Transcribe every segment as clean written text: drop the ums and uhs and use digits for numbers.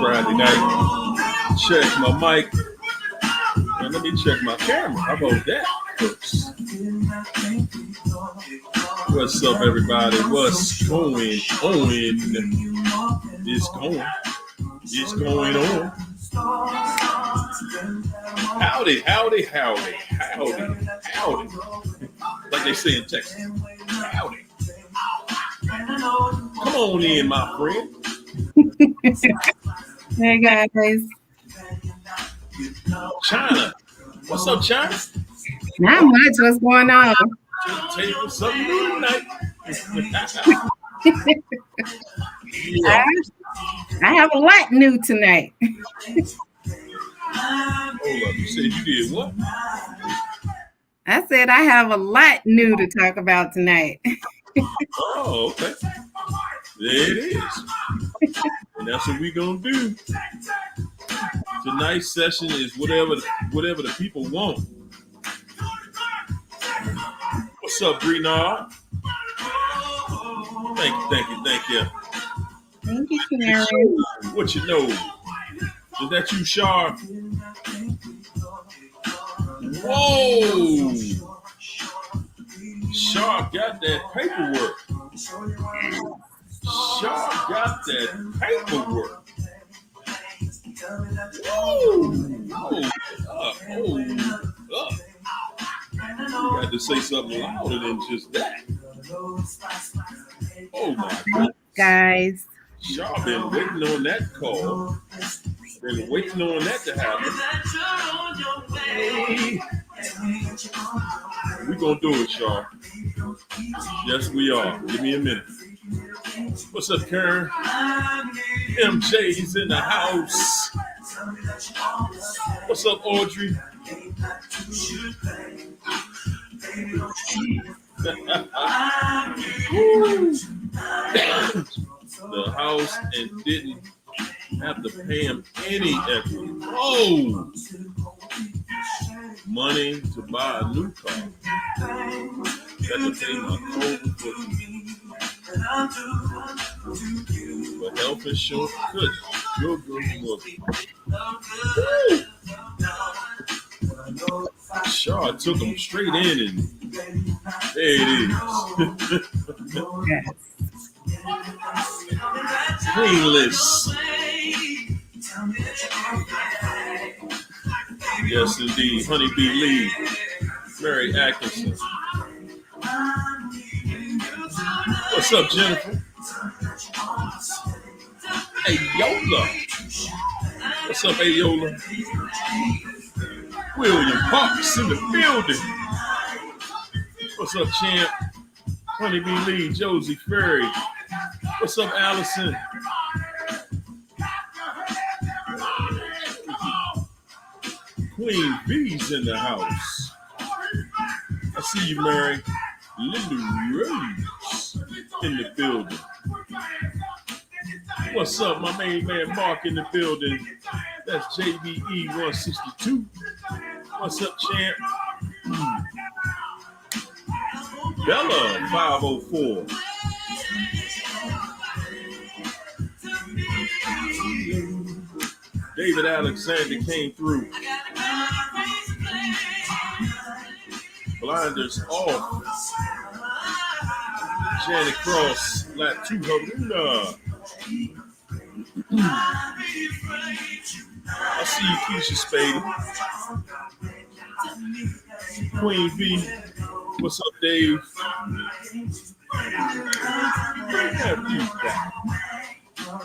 Friday night. Check my mic. And let me check my camera. How about that first? What's up, everybody? What's going on? It's going on. Howdy, howdy, howdy, howdy, howdy. Like they say in Texas. Howdy. Come on in, my friend. Hey, guys. China. What's up, China? Not much. What's going on? Tell you something new tonight. Yeah. I have a lot new tonight. Hold up. You said you did what? I said I have a lot new to talk about tonight. Oh, okay. There it is. And that's what we're going to do. Tonight's session is whatever the people want. What's up, Brenard? Thank you. Thank you, Karen. What you know? Is that you, Shar? Whoa! Shar got that paperwork. Shar got that paperwork. Whoa! Up. You got to say something louder than just that. Oh my God. Guys. Shar been waiting on that call. Been waiting on that to happen. We're going to do it, Shar. Yes, we are. Give me a minute. What's up, Karen? MJ's in the house. What's up, Audrey? The house and didn't have to pay him any equity. Oh! Money to buy a new car. Got to pay my for health insurance. Good. You're good. Shaw took him straight in and there it is. Yes. Painless. Yes, indeed. Honeybee Lee. Mary Atkinson. What's up, Jennifer? Ayola. What's up, Ayola? William Parks in the building. What's up, Champ? Honeybee Lee, Josie Ferry. What's up, Allison? Queen B's in the house. I see you, Mary. Linda Rose in the building. What's up, my main man Mark in the building? That's JBE 162. What's up, champ? Bella 504. David Alexander came through. Blinders off. Janet Cross, Lap 2 Haruna. I see you, Keisha Spade. Queen V. What's up, Dave?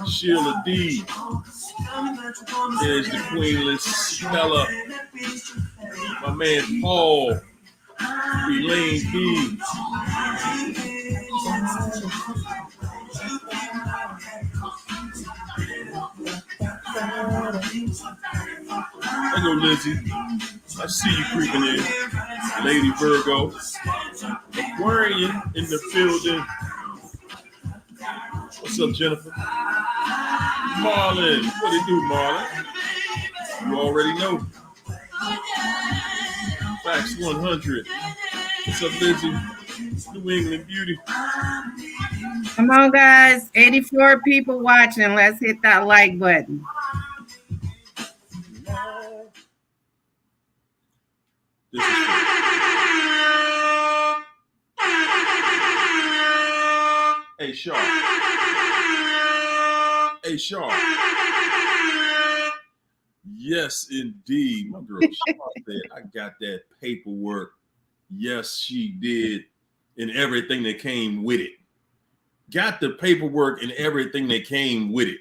Sheila D. There's the Queenless Bella. My man Paul. Elaine B. There go Lizzie. I see you creeping in. Lady Virgo. Aquarian in the building. What's up, Jennifer? Marlon. What it do, Marlon? You already know. Facts 100. What's up, Lizzie? New England Beauty. Come on, guys. 84 people watching. Let's hit that like button. Shaw. Hey, Shaw. Yes, indeed. My girl Shaw said, I got that paperwork. Yes, she did. And everything that came with it. Got the paperwork and everything that came with it.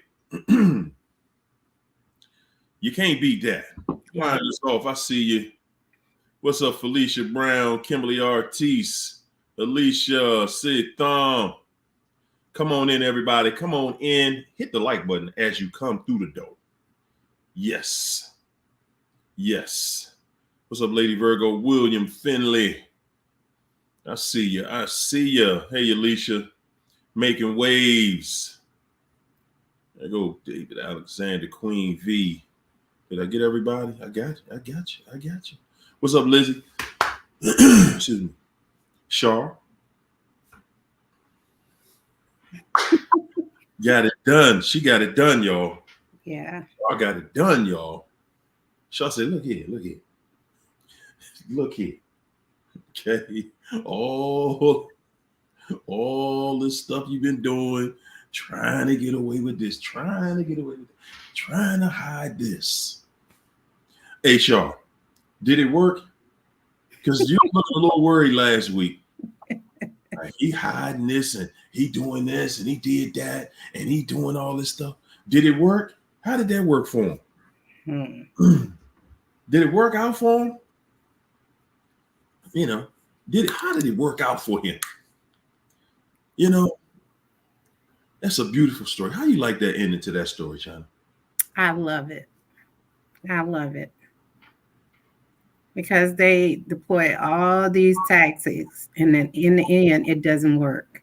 You can't beat that. Wind this off. I see you. What's up, Felicia Brown, Kimberly Ortiz, Alicia, Sid Thumb. Come on in, everybody. Come on in. Hit the like button as you come through the door. Yes. Yes. What's up, Lady Virgo? William Finley. I see you. I see you. Hey, Alicia. Making waves. There go David Alexander, Queen V. Did I get everybody? I got you. I got you. I got you. What's up, Lizzie? Excuse me. Shar. Got it done. She got it done, y'all. Yeah. I got it done, y'all. Shar said, look here, look here. Look here. Okay. All this stuff you've been doing, trying to get away with this, trying to get away with it, trying to hide this. Hey, Shar, did it work? Because you looked a little worried last week. Like, he hiding this and he doing this and he did that and he doing all this stuff. Did it work? How did that work for him? Did it work out for him? You know, how did it work out for him? You know, that's a beautiful story. How you like that ending to that story, China? I love it. I love it. Because they deploy all these tactics, and then in the end, it doesn't work.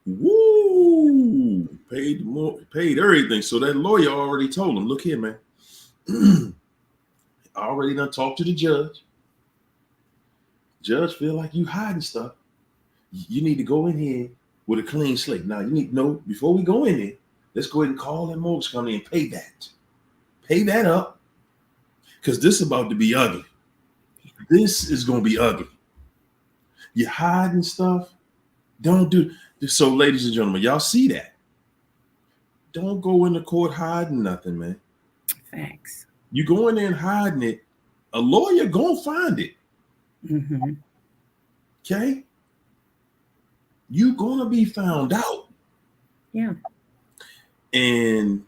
Woo! Paid everything. So that lawyer already told him, look here, man. I already done talked to the judge. Judge feel like you hiding stuff. You need to go in here with a clean slate. Now, you need to know, before we go in there, let's go ahead and call that mortgage company and pay that. Pay that up, because this is about to be ugly. This is going to be ugly. You're hiding stuff. Don't do this. So, ladies and gentlemen, y'all see that. Don't go into court hiding nothing, man. Thanks. You go in there and hiding it, a lawyer gonna find it. Mm-hmm. Okay? You gonna be found out. Yeah. And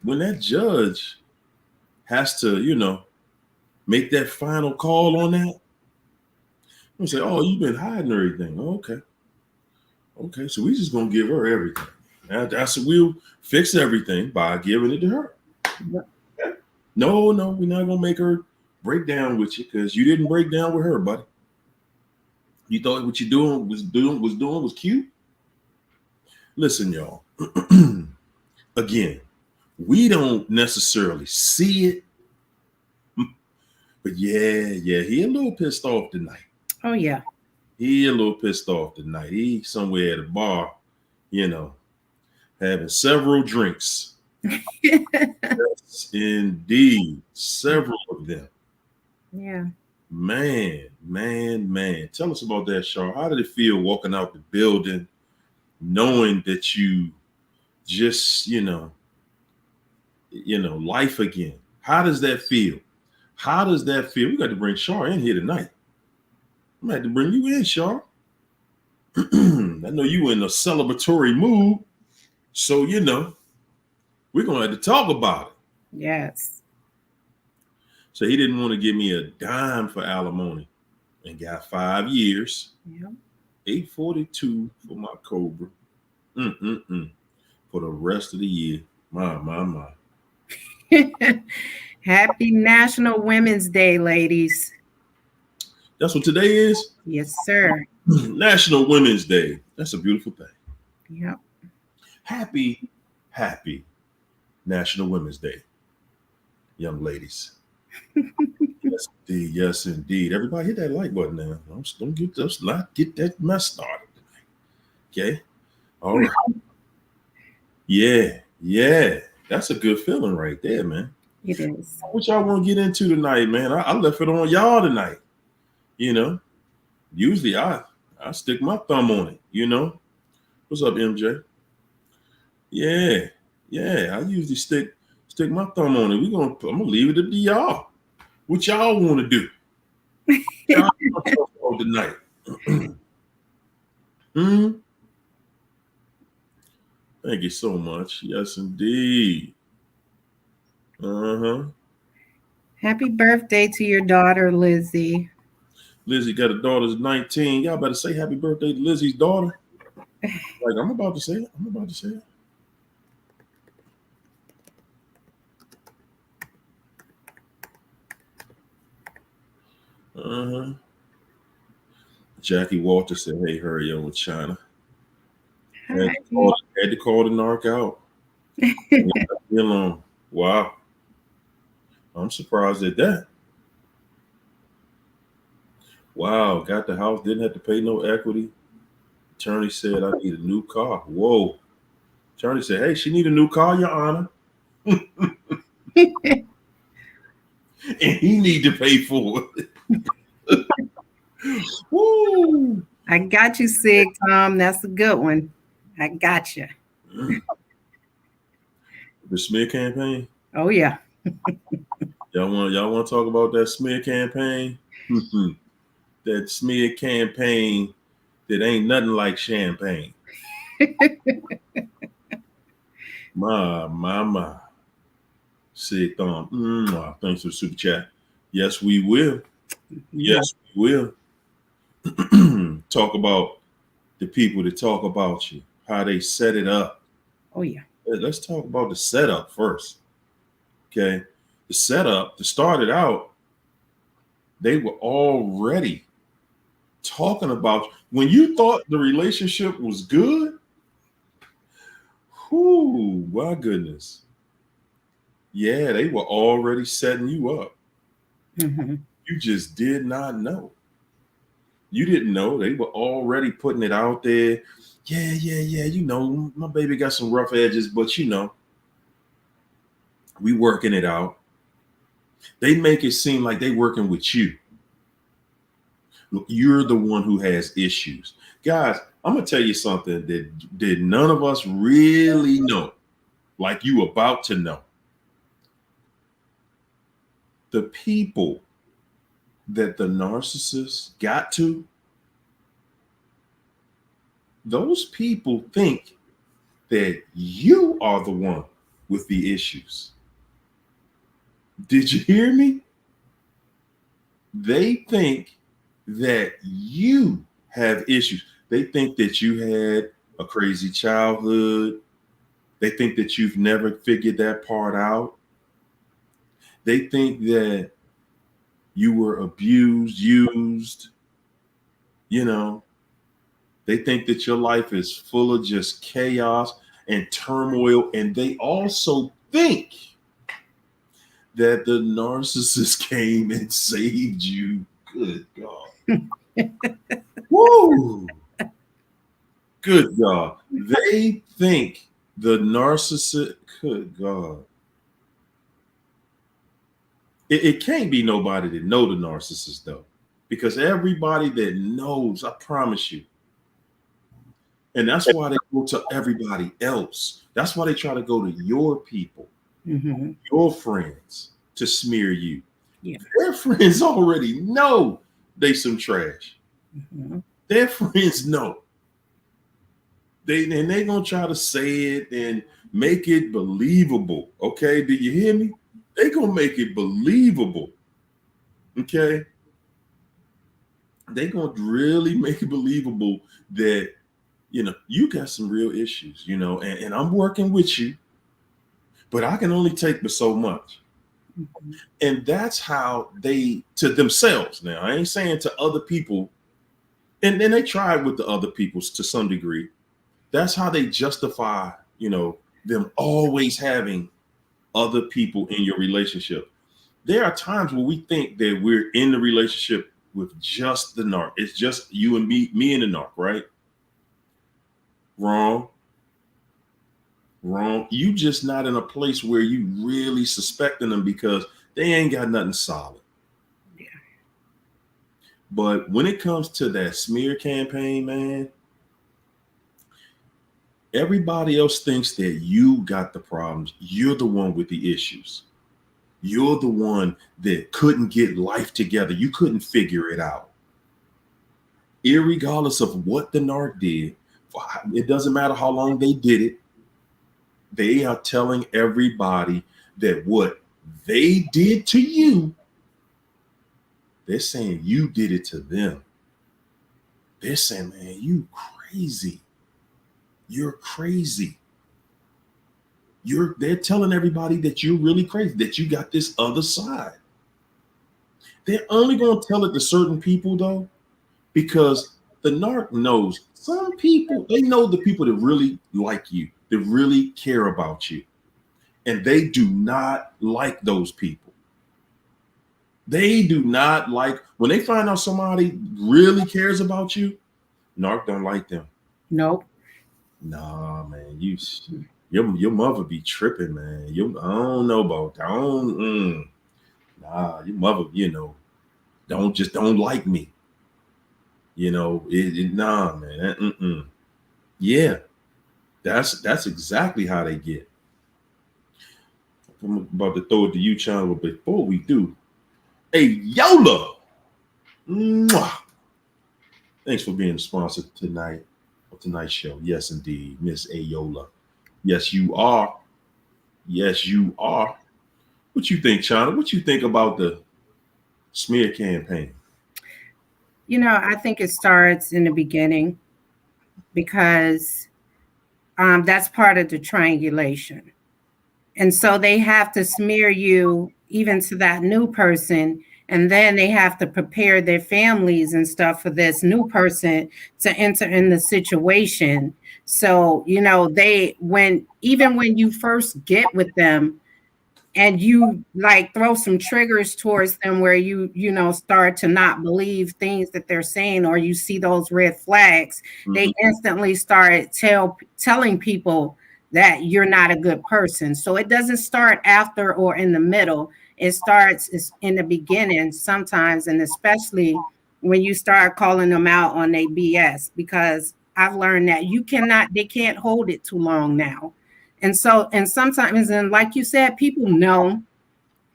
when that judge has to, make that final call on that, and say, oh, you've been hiding everything. Oh, okay, so we just gonna give her everything. Now we'll fix everything by giving it to her. Yep. Okay? No, we're not gonna make her break down with you, because you didn't break down with her, buddy. You thought what you was cute? Listen, y'all. Again, we don't necessarily see it, but yeah, he a little pissed off tonight. Oh yeah, he a little pissed off tonight. He somewhere at a bar, having several drinks. Yes, indeed, several of them. Yeah. Man. Tell us about that, Char. How did it feel walking out the building, knowing that you just, life again? How does that feel? We got to bring Char in here tonight. I'm going to have to bring you in, Char. I know you in a celebratory mood, so, we're going to have to talk about it. Yes. So he didn't want to give me a dime for alimony and got 5 years. Yep. $842 for my Cobra. For the rest of the year. My. Happy National Women's Day, ladies. That's what today is? Yes, sir. National Women's Day. That's a beautiful thing. Yep. Happy National Women's Day, young ladies. Yes, indeed. Everybody hit that like button now. Let's not get that mess started tonight. Okay? All right. Yeah. That's a good feeling right there, man. It is. What y'all want to get into tonight, man? I left it on y'all tonight. Usually I stick my thumb on it, you know. What's up, MJ? Yeah, yeah. I usually stick my thumb on it. I'm gonna leave it up to y'all. What y'all want to do? Y'all want to talk about tonight? Thank you so much. Yes, indeed. Uh-huh. Happy birthday to your daughter, Lizzie. Lizzie got a daughter that's 19. Y'all better say happy birthday to Lizzie's daughter. Like, I'm about to say it. I'm about to say it. Uh-huh. Jackie Walter said, hey, hurry on with China. Had to call the narc out. Leave me alone. Wow. I'm surprised at that. Wow. Got the house, didn't have to pay no equity. Attorney said, I need a new car. Whoa. Attorney said, hey, she need a new car, Your Honor. And he need to pay for it. Woo. I got you, Sig Tom. That's a good one. I got you. The smear campaign. Oh yeah. Y'all want to talk about that smear campaign? That smear campaign that ain't nothing like champagne. My. Sig Thumb. Thanks for the super chat. Yes, we will. Yes, we will. Talk about the people that talk about you, how they set it up. Oh yeah. Let's talk about the setup first. Okay. The setup, to start it out, they were already talking about when you thought the relationship was good. Whoo, my goodness. Yeah, they were already setting you up. Mm-hmm. You just did not know. You didn't know. They were already putting it out there. Yeah. You know, my baby got some rough edges, but you know, we working it out. They make it seem like they working with you. Look, you're the one who has issues. Guys, I'm going to tell you something that none of us really know, like you about to know. The people that the narcissist got to, those people think that you are the one with the issues. Did you hear me? They think that you have issues. They think that you had a crazy childhood. They think that you've never figured that part out. They think that you were abused, used, you know. They think that your life is full of just chaos and turmoil. And they also think that the narcissist came and saved you. Good God. Woo! Good God. They think the narcissist, good God. It can't be nobody that know the narcissist though. Because everybody that knows, I promise you. And that's why they go to everybody else. That's why they try to go to your people, your friends to smear you. Yeah. Their friends already know they some trash. Their friends know. They're gonna try to say it and make it believable. Okay, do you hear me? They gonna make it believable. Okay, they gonna really make it believable that you know you got some real issues. You know, and I'm working with you, but I can only take but so much. And that's how they to themselves. Now I ain't saying to other people, and then they try with the other peoples to some degree. That's how they justify, you know, them always having other people in your relationship. There are times where we think that we're in the relationship with just the narc. It's just you and me and the narc, right? Wrong. You just not in a place where you really suspecting them because they ain't got nothing solid. Yeah. But when it comes to that smear campaign, man, everybody else thinks that you got the problems. You're the one with the issues. You're the one that couldn't get life together. You couldn't figure it out. Irregardless of what the narc did, it doesn't matter how long they did it. They are telling everybody that what they did to you, they're saying you did it to them. They're saying, man, you crazy. You're crazy. They're telling everybody that you're really crazy, that you got this other side. They're only going to tell it to certain people, though, because the narc knows some people, they know the people that really like you, that really care about you. And they do not like those people. They do not like, when they find out somebody really cares about you, narc don't like them. Nope. Nah, man, your mother be tripping, man. I don't know about that. Nah, your mother, don't like me. Nah, man. Yeah, that's exactly how they get. I'm about to throw it to you, Chan, but before we do, hey, Yola, mwah. Thanks for being a sponsor tonight of tonight's show. Yes, indeed, Miss Ayola. Yes, you are. Yes, you are. What you think, China? What you think about the smear campaign? I think it starts in the beginning because that's part of the triangulation. And so they have to smear you even to that new person. And then they have to prepare their families and stuff for this new person to enter in the situation. So, even when you first get with them and you like throw some triggers towards them where you start to not believe things that they're saying, or you see those red flags, they instantly start telling people that you're not a good person. So it doesn't start after or in the middle. It starts in the beginning sometimes, and especially when you start calling them out on their BS, because I've learned that they can't hold it too long now. And sometimes, and like you said, people know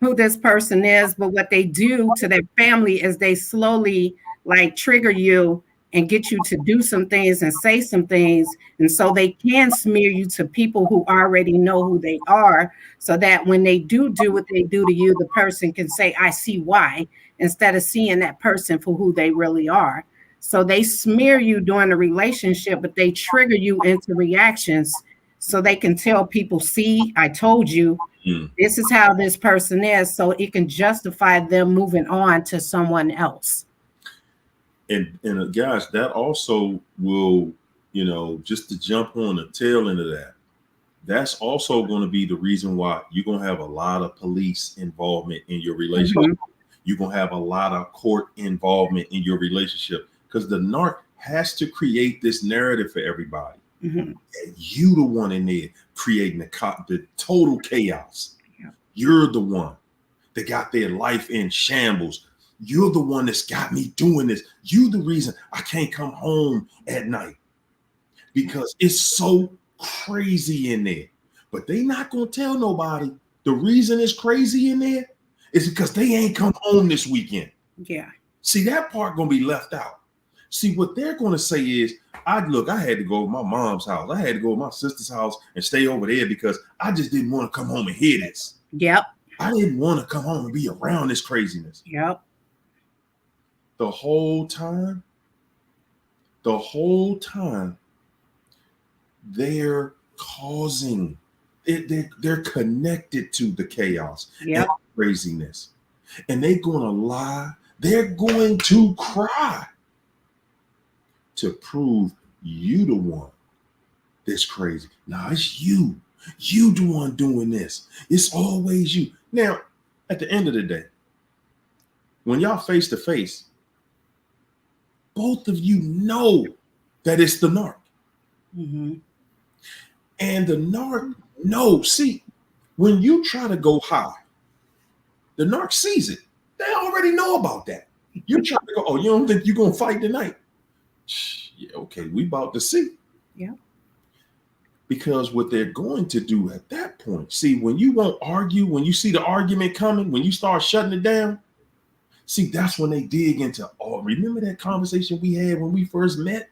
who this person is, but what they do to their family is they slowly like trigger you and get you to do some things and say some things. And so they can smear you to people who already know who they are, so that when they do what they do to you, the person can say, I see why, instead of seeing that person for who they really are. So they smear you during the relationship, but they trigger you into reactions so they can tell people, see, I told you, this is how this person is. So it can justify them moving on to someone else. And guys, that also will, just to jump on the tail end of that, that's also going to be the reason why you're going to have a lot of police involvement in your relationship. You're going to have a lot of court involvement in your relationship, because the narc has to create this narrative for everybody. And you the one in there creating the total chaos. Yeah. You're the one that got their life in shambles. You're the one that's got me doing this. You the reason I can't come home at night, because it's so crazy in there. But they not gonna tell nobody the reason it's crazy in there is because they ain't come home this weekend. Yeah. See, that part gonna be left out. See, what they're gonna say is, I had to go to my mom's house. I had to go to my sister's house and stay over there because I just didn't want to come home and hear this. Yep. I didn't want to come home and be around this craziness. Yep. The whole time, they're causing it. They're connected to the chaos and craziness. And they're going to lie. They're going to cry to prove you the one that's crazy. Nah, it's you. You the one doing this. It's always you. Now, at the end of the day, when y'all face to face, both of you know that it's the narc. And the narc knows. See, when you try to go high, the narc sees it. They already know about that. You trying to go, oh, you don't think you're going to fight tonight? Yeah, okay, we about to see. Yeah. Because what they're going to do at that point, see, when you won't argue, when you see the argument coming, when you start shutting it down, see, that's when they dig into, oh, remember that conversation we had when we first met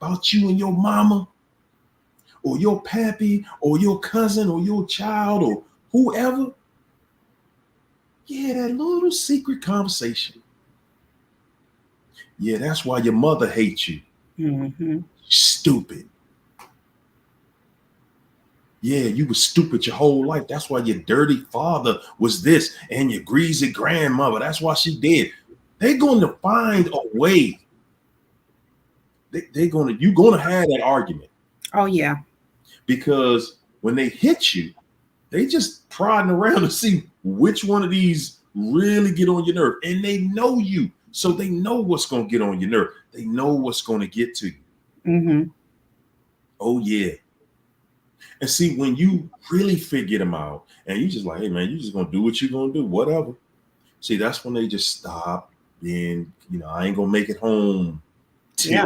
about you and your mama or your pappy or your cousin or your child or whoever? Yeah, that little secret conversation. Yeah, that's why your mother hates you. Mm-hmm. Stupid. Yeah, you were stupid your whole life. That's why your dirty father was this, and your greasy grandmother. That's why she did. They're going to find a way. You're going to have that argument. Oh, yeah. Because when they hit you, they just prodding around to see which one of these really get on your nerve. And they know you. So they know what's going to get on your nerve. They know what's going to get to you. Mm-hmm. Oh, yeah. And see, when you really figure them out and you just like, hey, man, you just going to do what you're going to do, whatever. See, that's when they just stop being, I ain't going to make it home. Yeah.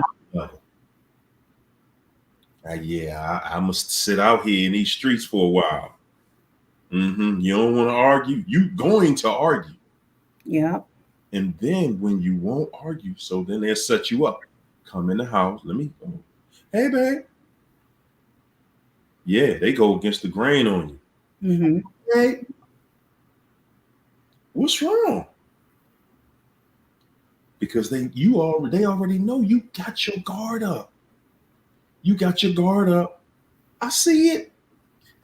I must sit out here in these streets for a while. You don't want to argue. You going to argue. Yeah. And then when you won't argue, so then they'll set you up. Come in the house. Let me go. Hey, babe. Yeah, they go against the grain on you. Mm-hmm. Hey, what's wrong? Because they already know you got your guard up. You got your guard up. I see it.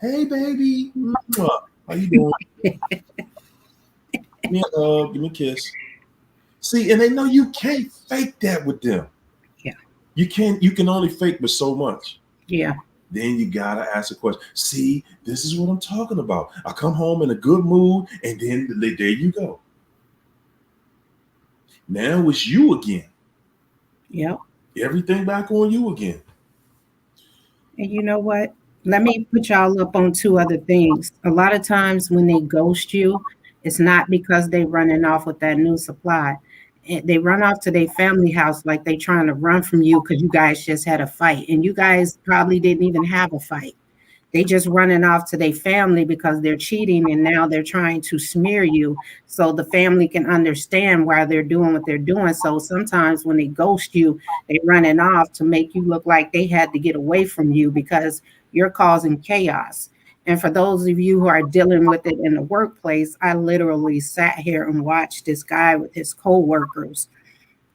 Hey, baby. How you doing? Give me a hug. Give me a kiss. See, and they know you can't fake that with them. Yeah. You can only fake with so much. Yeah. Then you gotta ask a question. See, this is what I'm talking about. I come home in a good mood, and then there you go. Now it's you again. Yep. Everything back on you again. And you know what? Let me put y'all up on two other things. A lot of times when they ghost you, it's not because they running off with that new supply. They run off to their family house like they trying to run from you because you guys just had a fight. And you guys probably didn't even have a fight. They just running off to their family because they're cheating and now they're trying to smear you so the family can understand why they're doing what they're doing. So sometimes when they ghost you, they running off to make you look like they had to get away from you because you're causing chaos. And for those of you who are dealing with it in the workplace, I literally sat here and watched this guy with his coworkers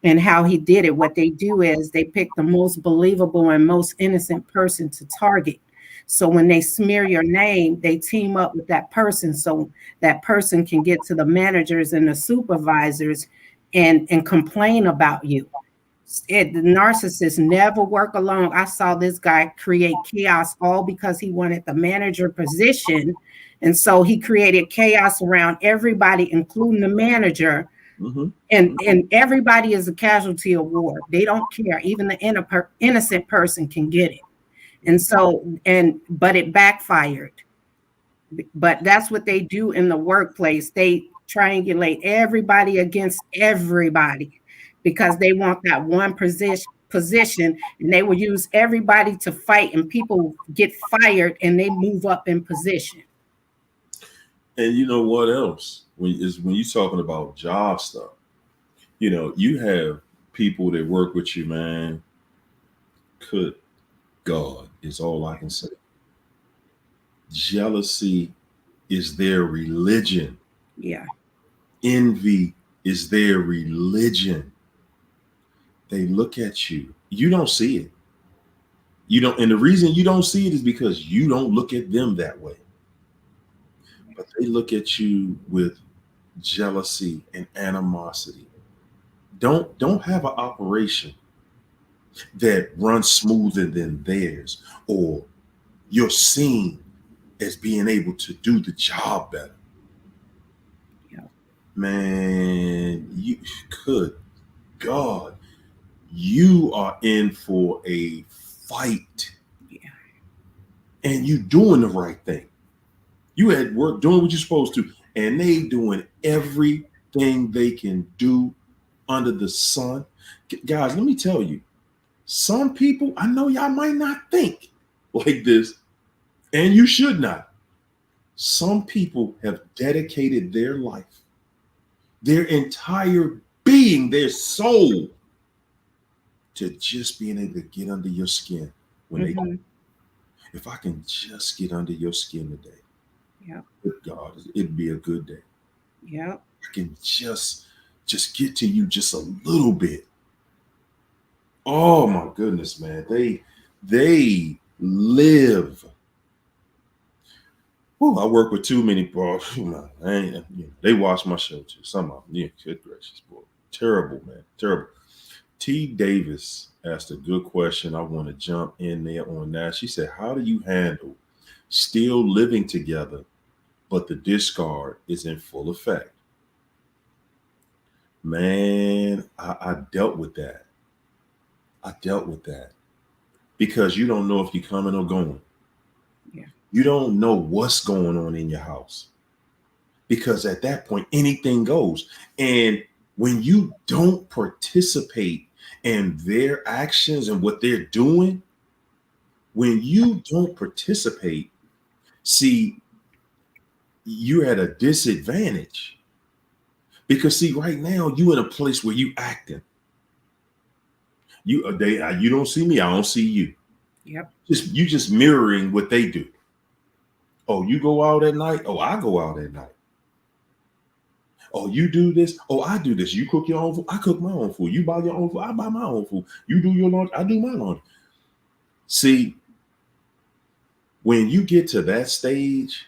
and how he did it. What they do is they pick the most believable and most innocent person to target. So when they smear your name, they team up with that person so that person can get to the managers and the supervisors and complain about you. The narcissists never work alone. I saw this guy create chaos all because he wanted the manager position. And so he created chaos around everybody, including the manager. Mm-hmm. And everybody is a casualty of war. They don't care. Even the innocent person can get it. And so, but it backfired. But that's what they do in the workplace. They triangulate everybody against everybody because they want that one position, and they will use everybody to fight, and people get fired and they move up in position. And you know what else? When you're talking about job stuff, you have people that work with you, man. Good God is all I can say. Jealousy is their religion. Yeah. Envy is their religion. They look at you. You don't see it. And the reason you don't see it is because you don't look at them that way. But they look at you with jealousy and animosity. Don't have an operation that runs smoother than theirs, or you're seen as being able to do the job better. Yeah. Man, good God, you are in for a fight. Yeah. And you doing the right thing. You at work doing what you're supposed to, and they doing every everything they can do under the sun. Guys, let me tell you, some people, I know y'all might not think like this, and you should not. Some people have dedicated their life, their entire being, their soul, to just being able to get under your skin when they, if I can just get under your skin today, good God, it'd be a good day. I can just get to you just a little bit. Oh my goodness, man. They live. Whew, I work with too many bros. They watch my show too. Some of them, good gracious, boy. Terrible, man. Terrible. T. Davis asked a good question. I want to jump in there on that. She said, how do you handle still living together, but the discard is in full effect? Man, I dealt with that. Because you don't know if you're coming or going. You don't know what's going on in your house. Because at that point, anything goes. And when you don't participate in their actions and what they're doing, when you don't participate, see, you're at a disadvantage. Because see, right now, you in a place where you acting. You don't see me, I don't see you. You just mirroring what they do. Oh, you go out at night? Oh, I go out at night. Oh, you do this? Oh, I do this. You cook your own food? I cook my own food. You buy your own food? I buy my own food. You do your laundry? I do my laundry. See, when you get to that stage,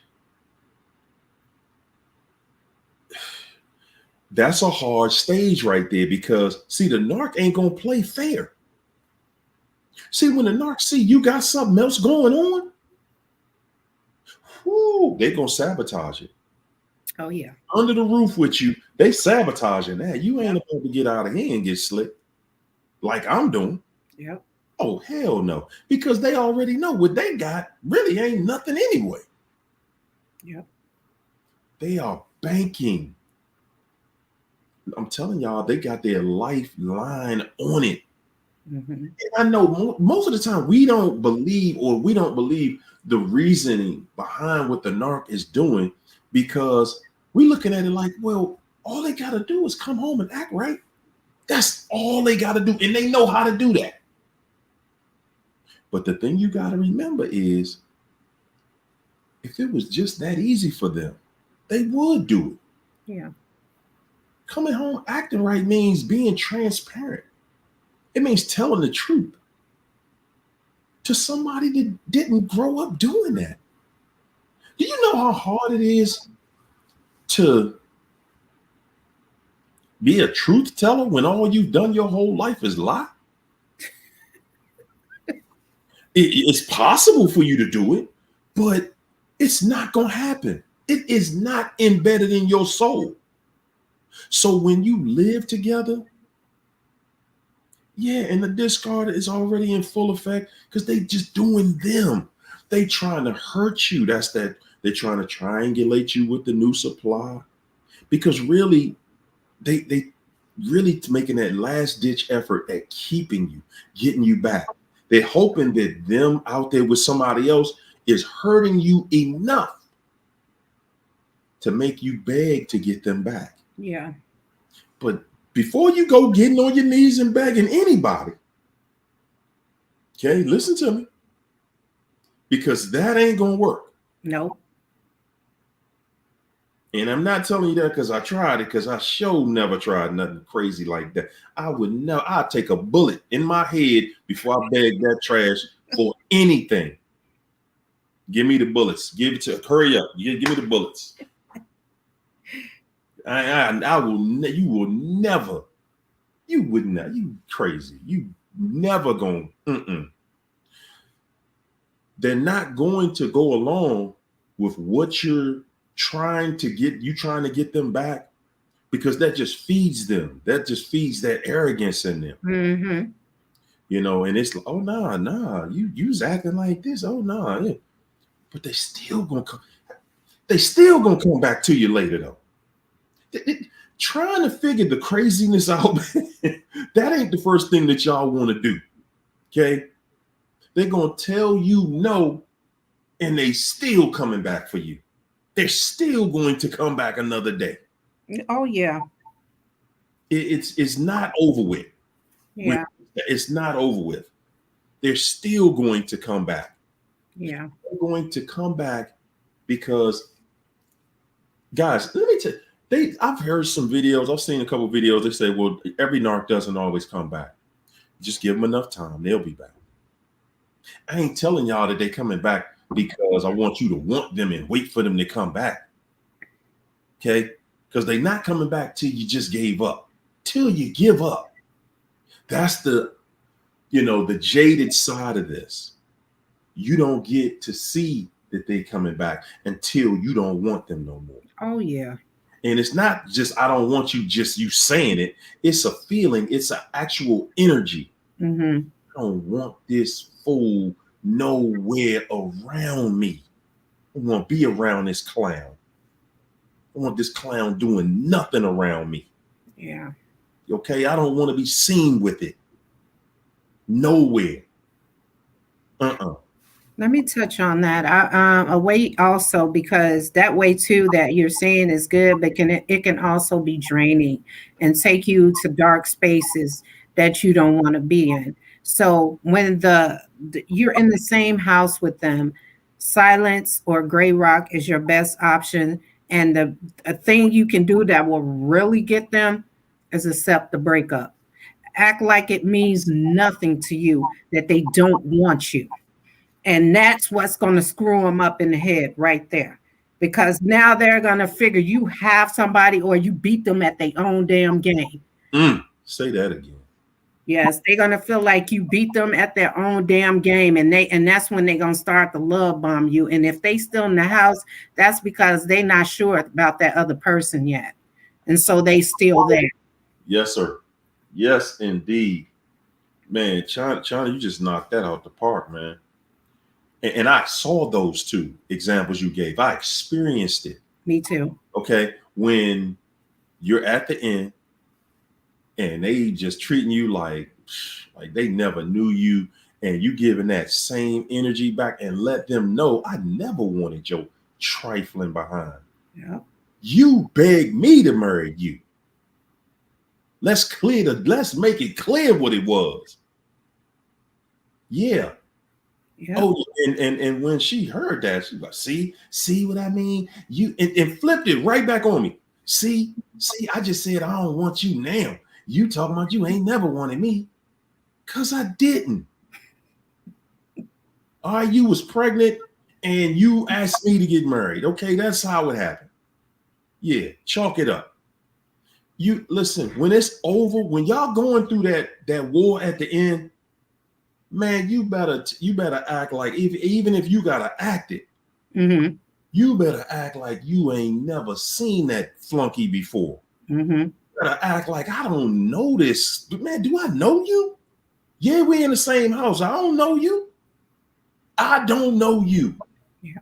that's a hard stage right there because, see, the narc ain't going to play fair. See, when the narc see you got something else going on, they're going to sabotage it. Oh, yeah. Under the roof with you, they sabotaging that. You ain't about to get out of here and get slick like I'm doing. Oh, hell no. Because they already know what they got really ain't nothing anyway. They are banking. I'm telling y'all, they got their lifeline on it. And I know most of the time we don't believe the reasoning behind what the narc is doing because we're looking at it like, well, all they got to do is come home and act right. That's all they got to do. And they know how to do that. But the thing you got to remember is if it was just that easy for them, they would do it. Coming home acting right means being transparent. It means telling the truth to somebody that didn't grow up doing that. Do you know how hard it is to be a truth teller when all you've done your whole life is lie? It's possible for you to do it, but it's not going to happen. It is not embedded in your soul. So when you live together, and the discard is already in full effect because they just doing them. They trying to hurt you. They're trying to triangulate you with the new supply because really they really making that last ditch effort at keeping you, getting you back. They're hoping that them out there with somebody else is hurting you enough to make you beg to get them back. But before you go getting on your knees and begging anybody, okay, listen to me, because that ain't gonna work. No. And I'm not telling you that because I tried it, because I sure never tried nothing crazy like that. I'd take a bullet in my head before I beg that trash for anything. Give me the bullets. Hurry up. Give me the bullets. You crazy. You never going. They're not going to go along with what you're trying to get them back, because that just feeds them. That just feeds that arrogance in them. And it's like, oh, nah, you's acting like this. Oh, nah. Yeah. But they still gonna come back to you later, though. trying to figure the craziness out, that ain't the first thing that y'all want to do. Okay. They're going to tell you no, and they still coming back for you. They're still going to come back another day. Oh, yeah. It's not over with. Yeah. It's not over with. They're still going to come back. Yeah. They're going to come back because, guys, let me tell you, I've heard some videos. I've seen a couple of videos. They say, well, every narc doesn't always come back. Just give them enough time. They'll be back. I ain't telling y'all that they're coming back because I want you to want them and wait for them to come back. Okay? Because they're not coming back till you just gave up. Till you give up. That's the jaded side of this. You don't get to see that they're coming back until you don't want them no more. Oh, yeah. And it's not just, I don't want you, just you saying it. It's a feeling. It's an actual energy. Mm-hmm. I don't want this fool nowhere around me. I want to be around this clown. I want this clown doing nothing around me. Yeah. Okay? I don't want to be seen with it. Nowhere. Let me touch on that. A way also, because that way too that you're saying is good, but it can also be draining and take you to dark spaces that you don't want to be in. So when you're in the same house with them, silence or gray rock is your best option. And a thing you can do that will really get them is accept the breakup. Act like it means nothing to you, that they don't want you. And that's what's going to screw them up in the head right there. Because now they're going to figure you have somebody or you beat them at their own damn game. Say that again. Yes, they're going to feel like you beat them at their own damn game. And that's when they're going to start to love bomb you. And if they still in the house, that's because they're not sure about that other person yet. And so they still there. Yes, sir. Yes, indeed. Man, China, you just knocked that out the park, man. And I saw those two examples you gave. I experienced it. Me too. Okay. When you're at the end and they just treating you like they never knew you, and you giving that same energy back and let them know, I never wanted your trifling behind. Yeah. You begged me to marry you. Let's make it clear what it was. Yeah. Yep. Oh, and when she heard that, she was like, see what I mean? You and flipped it right back on me. See, I just said I don't want you now. You talking about you ain't never wanted me. Cause I didn't. All right, you was pregnant and you asked me to get married. Okay, that's how it happened. Yeah, chalk it up. You listen, when it's over, when y'all going through that war at the end, man, you better act like, even if you gotta act it, you better act like you ain't never seen that flunky before. You better act like I don't know this. Man, do I know you? Yeah, we in the same house. I don't know you. I don't know you. Yeah.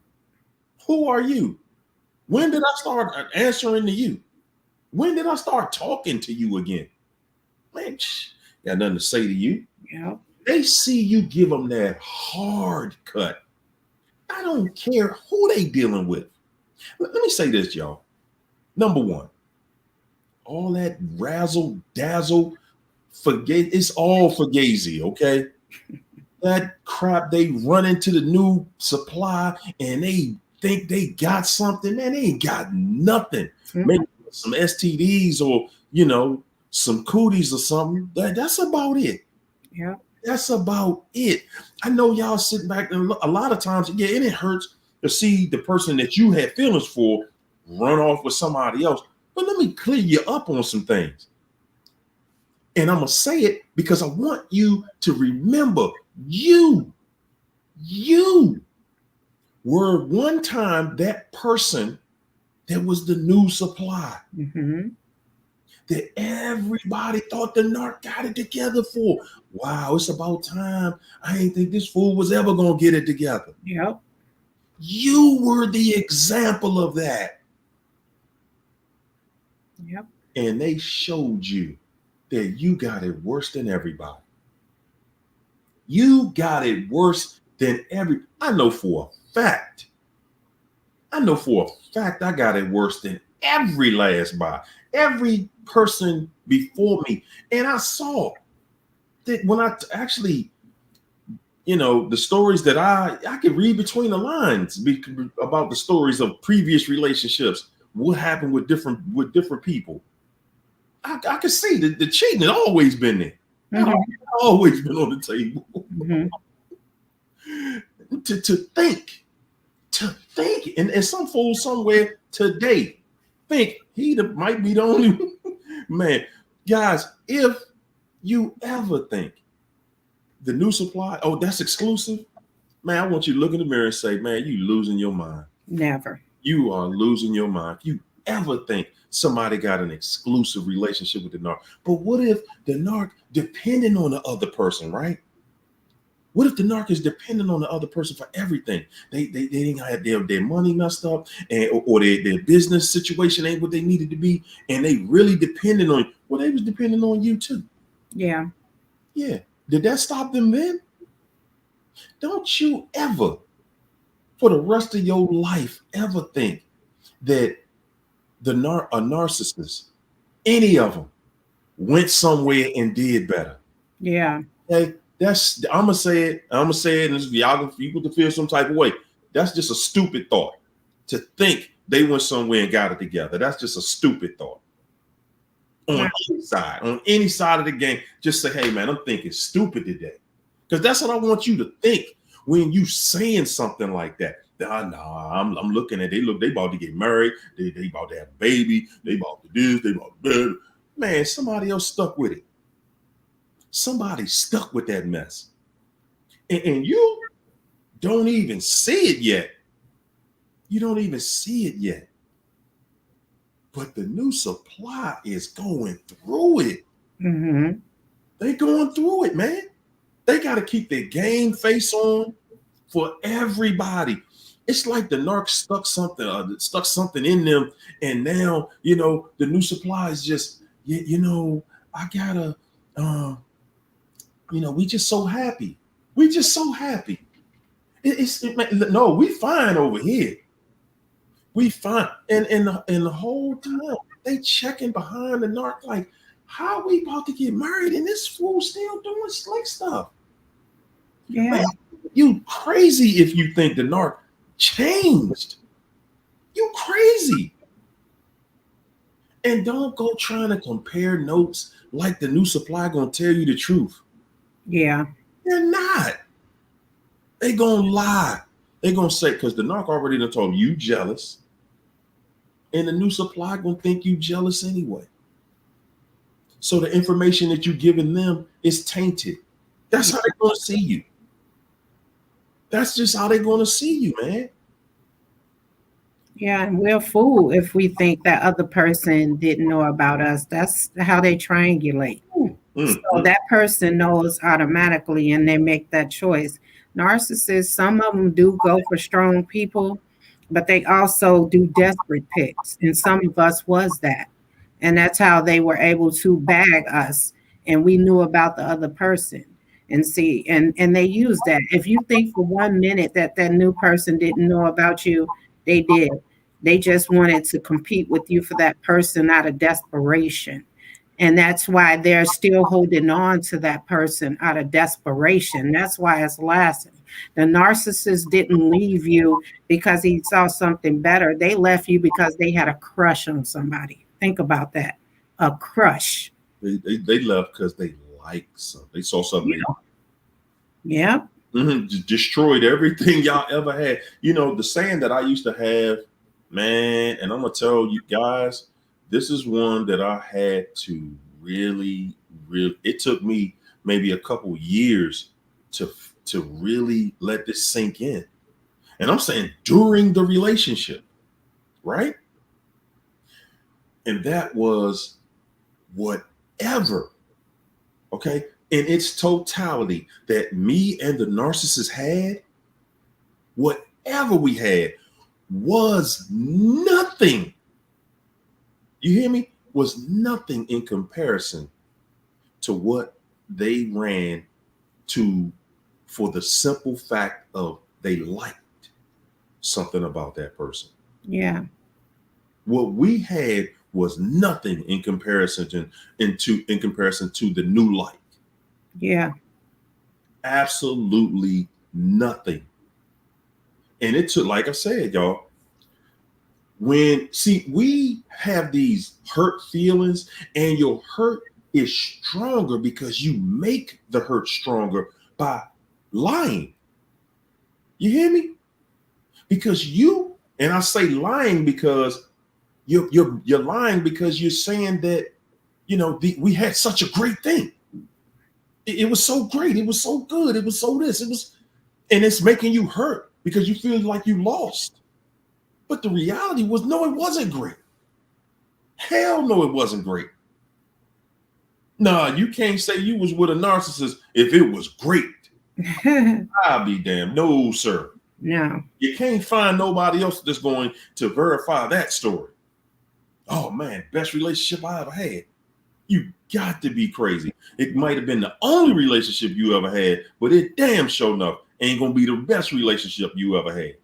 Who are you? When did I start answering to you? When did I start talking to you again? Man, got nothing to say to you. Yeah. They see you give them that hard cut. I don't care who they dealing with. Let me say this, y'all. Number one, all that razzle dazzle, it's all fugazi, okay? That crap, they run into the new supply and they think they got something, man. They ain't got nothing. Maybe some STDs or some cooties or something. That's about it. Yeah. That's about it. I know y'all sitting back and a lot of times, and it hurts to see the person that you had feelings for run off with somebody else. But let me clear you up on some things. And I'm going to say it because I want you to remember you were one time that person that was the new supply. That everybody thought the narc got it together for. Wow, it's about time. I ain't think this fool was ever going to get it together. Yep. You were the example of that. Yep. and they showed you that you got it worse than everybody. You got it worse than I know for a fact. I got it worse than every last body, every person before me. And I saw that when I actually, the stories that I could read between the lines about the stories of previous relationships, what happened with different people. I could see the cheating had always been there. Mm-hmm. Always been on the table. Mm-hmm. to think, and some fool somewhere today think he might be the only man. Guys, if you ever think the new supply, oh, that's exclusive, man, I want you to look in the mirror and say, man, you losing your mind. Never. You are losing your mind. If you ever think somebody got an exclusive relationship with the narc. But what if the narc depending on the other person, right? What if the narc is dependent on the other person for everything? They didn't have their money messed up, or their business situation ain't what they needed to be, and they really dependent on you. Well, they was depending on you too. Yeah. Yeah. Did that stop them then? Don't you ever, for the rest of your life, ever think that a narcissist, any of them, went somewhere and did better. Yeah. Okay, I'm gonna say it, and y'all can feel some type of way. That's just a stupid thought to think they went somewhere and got it together. That's just a stupid thought. On any side of the game, just say, hey man, I'm thinking stupid today. Because that's what I want you to think when you saying something like that. I'm looking at they about to get married, they about to have a baby, they about to this, they about to that. Man, somebody else stuck with it. Somebody stuck with that mess. And you don't even see it yet. You don't even see it yet. But the new supply is going through it. Mm-hmm. They going through it, man. They got to keep their game face on for everybody. It's like the narc stuck something in them, and now the new supply is just I gotta we just so happy. We just so happy. No, we fine over here. We fine, and the whole time they checking behind the narc like, how are we about to get married and this fool still doing slick stuff? Yeah, man, you crazy if you think the narc changed. You crazy. And don't go trying to compare notes like the new supply gonna tell you the truth. Yeah, they're not. They gonna lie. They gonna say, because the narc already done told you jealous, and the new supply gonna think you jealous anyway. So the information that you giving them is tainted. That's how they're gonna see you. That's just how they're gonna see you, man. Yeah, and we're fooled if we think that other person didn't know about us. That's how they triangulate. So that person knows automatically and they make that choice. Narcissists, some of them do go for strong people, but they also do desperate picks. And some of us was that. And that's how they were able to bag us. And we knew about the other person. And see, and they use that. If you think for 1 minute that new person didn't know about you, they did. They just wanted to compete with you for that person out of desperation. And that's why they're still holding on to that person out of desperation. That's why it's lasting. The narcissist didn't leave you because he saw something better. They left you because they had a crush on somebody. Think about that. A crush. They left because they liked something. They saw something. Yeah. Destroyed everything y'all ever had. The saying that I used to have, man, and I'm going to tell you guys, this is one that I had to really, it took me maybe a couple years to really let this sink in. And I'm saying during the relationship, right? And that was whatever, okay, in its totality that me and the narcissist had, whatever we had was nothing. You hear me? was nothing in comparison to what they ran to, for the simple fact of they liked something about that person. Yeah. What we had was nothing in comparison to the new like. Yeah. Absolutely nothing. And it took, like I said, y'all, we have these hurt feelings, and your hurt is stronger because you make the hurt stronger by lying. You hear me? Because and I say lying because you're lying because you're saying that, we had such a great thing. It was so great. It was so good. It was so this. And it's making you hurt because you feel like you lost. But the reality was, no, it wasn't great. Hell no, it wasn't great. Nah, you can't say you was with a narcissist if it was great. I'll be damned. No, sir. No. You can't find nobody else that's going to verify that story. Oh man, best relationship I ever had. You got to be crazy. It might have been the only relationship you ever had, but it damn sure enough ain't gonna be the best relationship you ever had.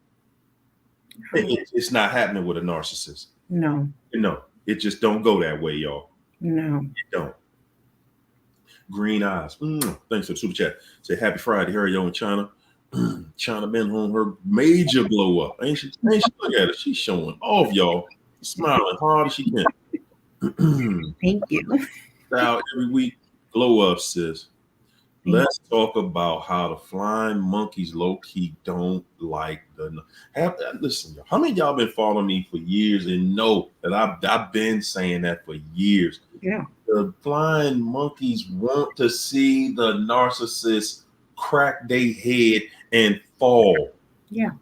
It's not happening with a narcissist. No. No, it just don't go that way, y'all. No. It don't. Green eyes. Thanks for the super chat. Say happy Friday. Here you in China. China been on her major glow up. Ain't she? Look at her. She's showing off, y'all. Smiling hard as she can. Thank you. Out every week. Glow up, sis. Let's talk about how the flying monkeys low-key don't like listen, y'all. How many of y'all been following me for years and know that I've been saying that for years? Yeah. The flying monkeys want to see the narcissist crack their head and fall. Yeah.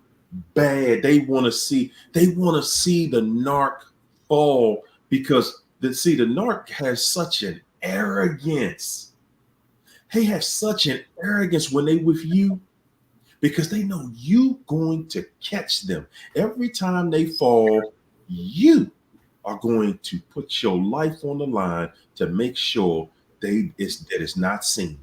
Bad. They want to see the narc fall because the narc has such an arrogance. They have such an arrogance when they with you because they know you going to catch them. Every time they fall, you are going to put your life on the line to make sure that it's not seen.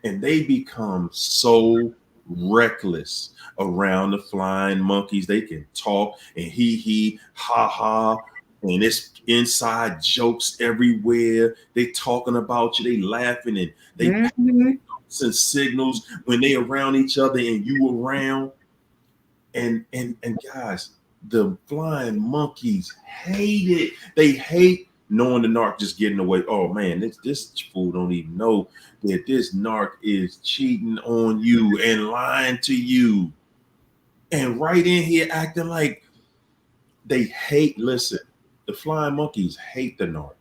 And they become so reckless around the flying monkeys. They can talk and he, ha, ha, and it's inside jokes everywhere. They talking about you, they laughing, and they send signals when they around each other and you around. And guys, the flying monkeys hate it. They hate knowing the narc just getting away. Oh man, this fool don't even know that this narc is cheating on you and lying to you. And right in here acting like they hate, listen, the flying monkeys hate the narc.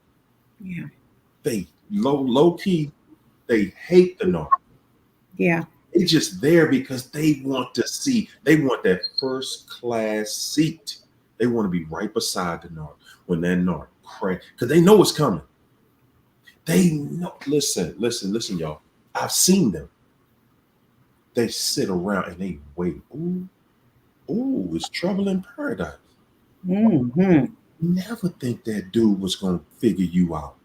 Yeah. They low key, they hate the narc. Yeah. It's just there because they want that first class seat. They want to be right beside the narc when that narc crack, because they know it's coming. They know, listen, y'all. I've seen them. They sit around and they wait. Ooh, it's trouble in paradise. Never think that dude was going to figure you out.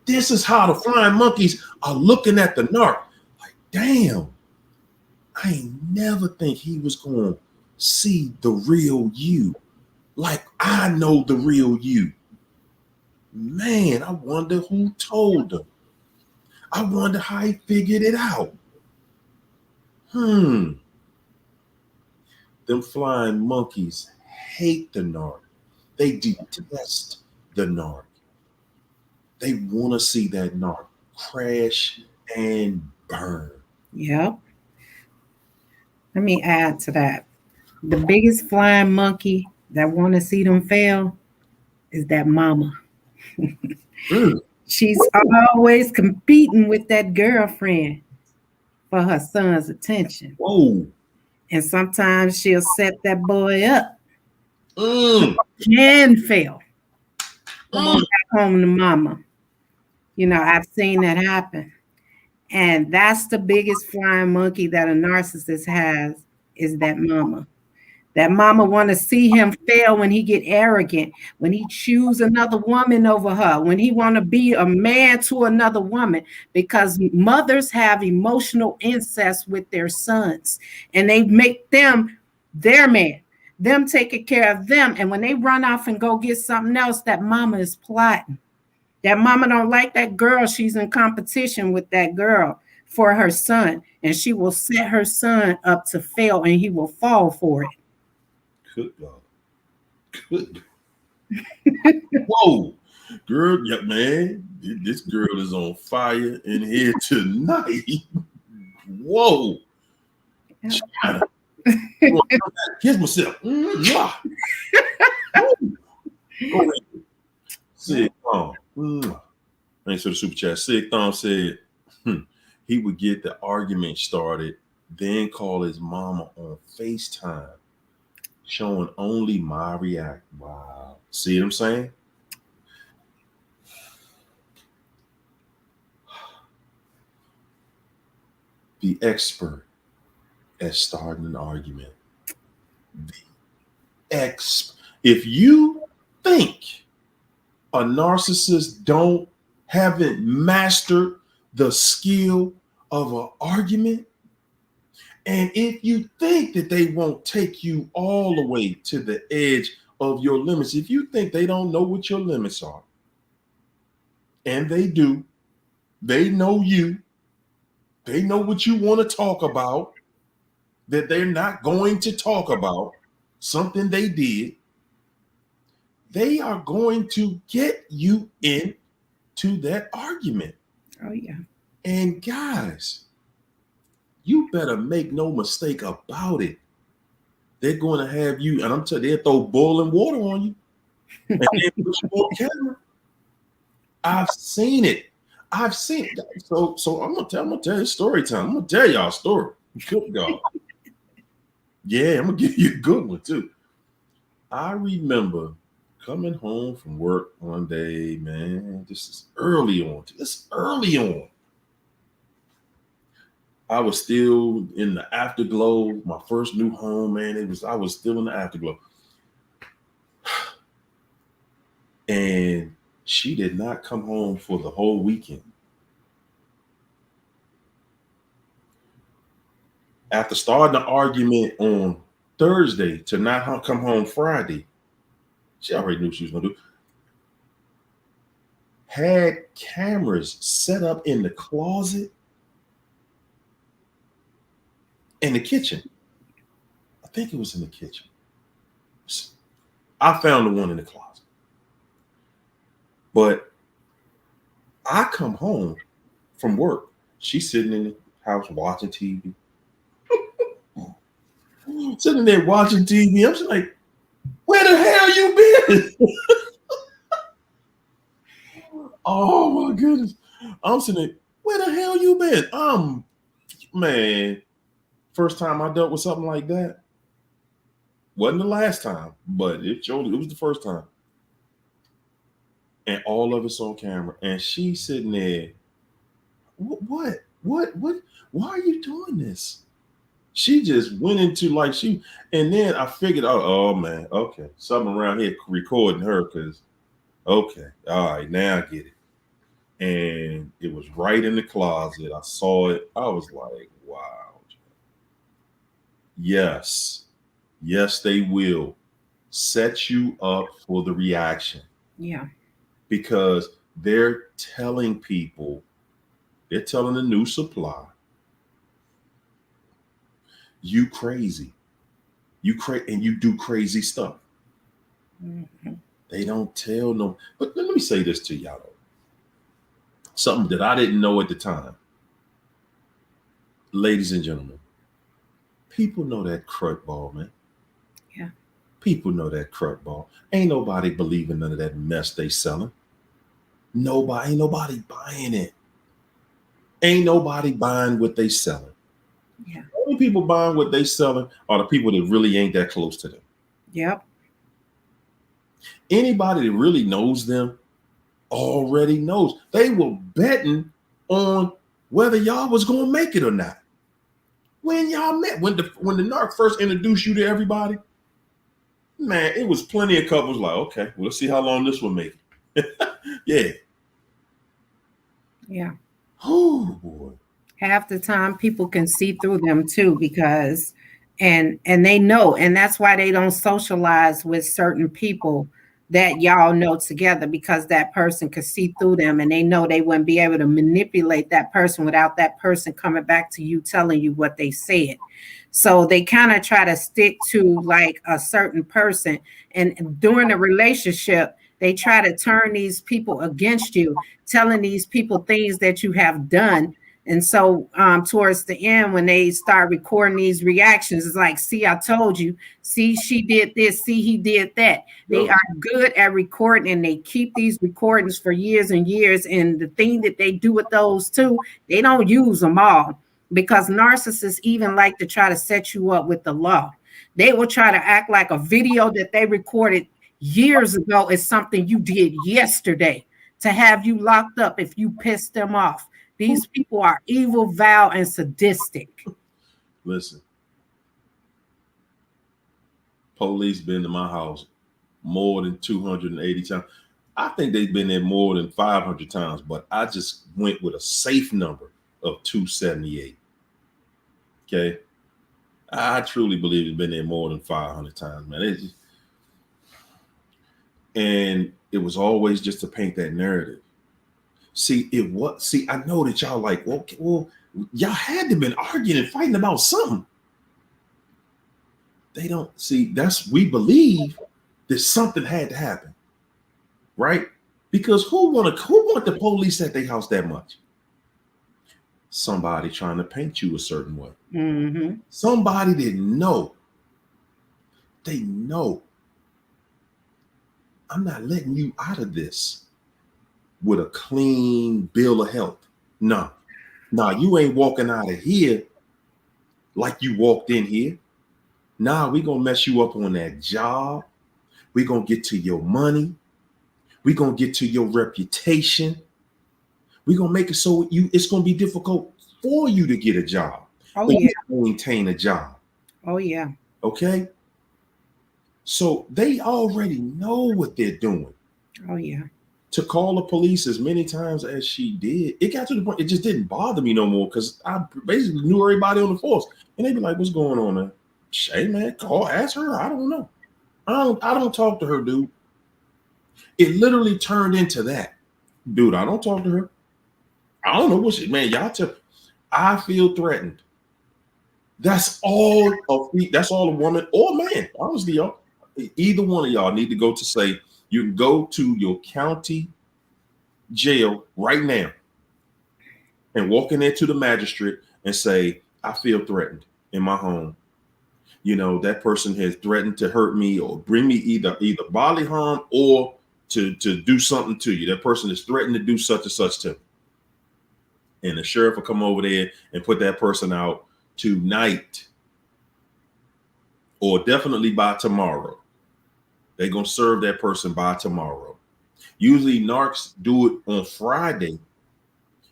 This is how the flying monkeys are looking at the narc. Like, damn, I ain't never think he was going to see the real you. Like I know the real you. Man, I wonder who told him. I wonder how he figured it out. Them flying monkeys hate the narc. They detest the narc. They want to see that narc crash and burn. Yep. Let me add to that. The biggest flying monkey that want to see them fail is that mama. She's always competing with that girlfriend for her son's attention. Whoa. And sometimes she'll set that boy up. Can fail. Come on back home to mama. You know, I've seen that happen. And that's the biggest flying monkey that a narcissist has, is that mama. That mama want to see him fail when he get arrogant, when he choose another woman over her, when he want to be a man to another woman, because mothers have emotional incest with their sons and they make them their man, them taking care of them. And when they run off and go get something else, that mama is plotting. That mama don't like that girl. She's in competition with that girl for her son, and she will set her son up to fail and he will fall for it. Good God. Good. Whoa. Girl, yeah, man. This girl is on fire in here tonight. Whoa. Yeah. Kiss myself. Sig Thom. Thanks for the super chat. Sig Thom said he would get the argument started, then call his mama on FaceTime, showing only my react. Wow. See what I'm saying? The expert at starting an argument. If you think a narcissist haven't mastered the skill of an argument, and if you think that they won't take you all the way to the edge of your limits, if you think they don't know what your limits are, and they do, they know you, they know what you want to talk about, that they're not going to talk about, something they did, they are going to get you into that argument. Oh, yeah. And guys, you better make no mistake about it. They're going to have you, and I'm telling you, they'll throw boiling water on you and then put you on camera. I've seen it. So I'm gonna tell you story time. I'm gonna tell y'all a story. Good God. Yeah, I'm gonna give you a good one too. I remember coming home from work one day, man. This is early on. I was still in the afterglow. My first new home, man. I was still in the afterglow. And she did not come home for the whole weekend. After starting the argument on Thursday to not come home Friday, she already knew what she was gonna do. Had cameras set up in the closet, in the kitchen. I think it was in the kitchen. I found the one in the closet. But I come home from work. She's sitting in the house watching TV. Sitting there watching TV. I'm just like, where the hell you been? Oh my goodness. I'm sitting there, where the hell you been? Man, first time I dealt with something like that. Wasn't the last time, but it was the first time. And all of it's on camera. And she's sitting there. What? Why are you doing this? She just went into and then I figured out, oh man, okay, something around here recording her because, okay, all right, now I get it. And it was right in the closet. I saw it. I was like, wow. Yes, they will set you up for the reaction. Yeah. Because they're telling the new supply, you crazy. And you do crazy stuff. Mm-hmm. They don't tell no. But let me say this to y'all though. Something that I didn't know at the time. Ladies and gentlemen, people know that crud ball, man. Yeah. People know that crud ball. Ain't nobody believing none of that mess they selling. Ain't nobody buying it. Ain't nobody buying what they selling. Yeah. Only people buying what they selling are the people that really ain't that close to them. Yep. Anybody that really knows them already knows. They were betting on whether y'all was gonna make it or not. When y'all met, when the narc first introduced you to everybody, Man, it was plenty of couples like, okay, well, let's see how long this will make it. Yeah. Yeah. Oh boy. Half the time people can see through them too, because and they know, and that's why they don't socialize with certain people that y'all know together, because that person could see through them, and they know they wouldn't be able to manipulate that person without that person coming back to you telling you what they said. So they kind of try to stick to like a certain person, and during the relationship they try to turn these people against you, telling these people things that you have done. And so towards the end, when they start recording these reactions, it's like, see, I told you, see, she did this, see, he did that. They are good at recording, and they keep these recordings for years and years. And the thing that they do with those too, they don't use them all, because narcissists even like to try to set you up with the law. They will try to act like a video that they recorded years ago is something you did yesterday to have you locked up if you pissed them off. These people are evil, vile, and sadistic. Listen, police been to my house more than 280 times. I think they've been there more than 500 times, but I just went with a safe number of 278. Okay. I truly believe it's been there more than 500 times, man. And it was always just to paint that narrative. See, I know that y'all like, well, y'all had to have been arguing and fighting about something. They don't see, we believe that something had to happen, right? Because who want the police at their house that much? Somebody trying to paint you a certain way. Mm-hmm. Somebody didn't know. They know. I'm not letting you out of this with a clean bill of health. No, you ain't walking out of here like you walked in here. Nah, we gonna mess you up on that job. We gonna get to your money. We gonna get to your reputation. We gonna make it so it's gonna be difficult for you to get a job. Oh yeah. Maintain a job. Oh yeah. Okay. So they already know what they're doing. Oh yeah. To call the police as many times as she did, it got to the point it just didn't bother me no more, because I basically knew everybody on the force, and they'd be like, "What's going on, man? Hey, man, ask her. I don't know. I don't talk to her, dude." It literally turned into that, dude. I don't talk to her. I don't know what she, man. I feel threatened. That's all a woman or man. Honestly, y'all, either one of y'all need to go to say. You can go to your county jail right now and walk in there to the magistrate and say, I feel threatened in my home. You know, that person has threatened to hurt me or bring me either bodily harm or to do something to you. That person is threatened to do such and such to me. And the sheriff will come over there and put that person out tonight or definitely by tomorrow. They're going to serve that person by tomorrow. Usually narcs do it on Friday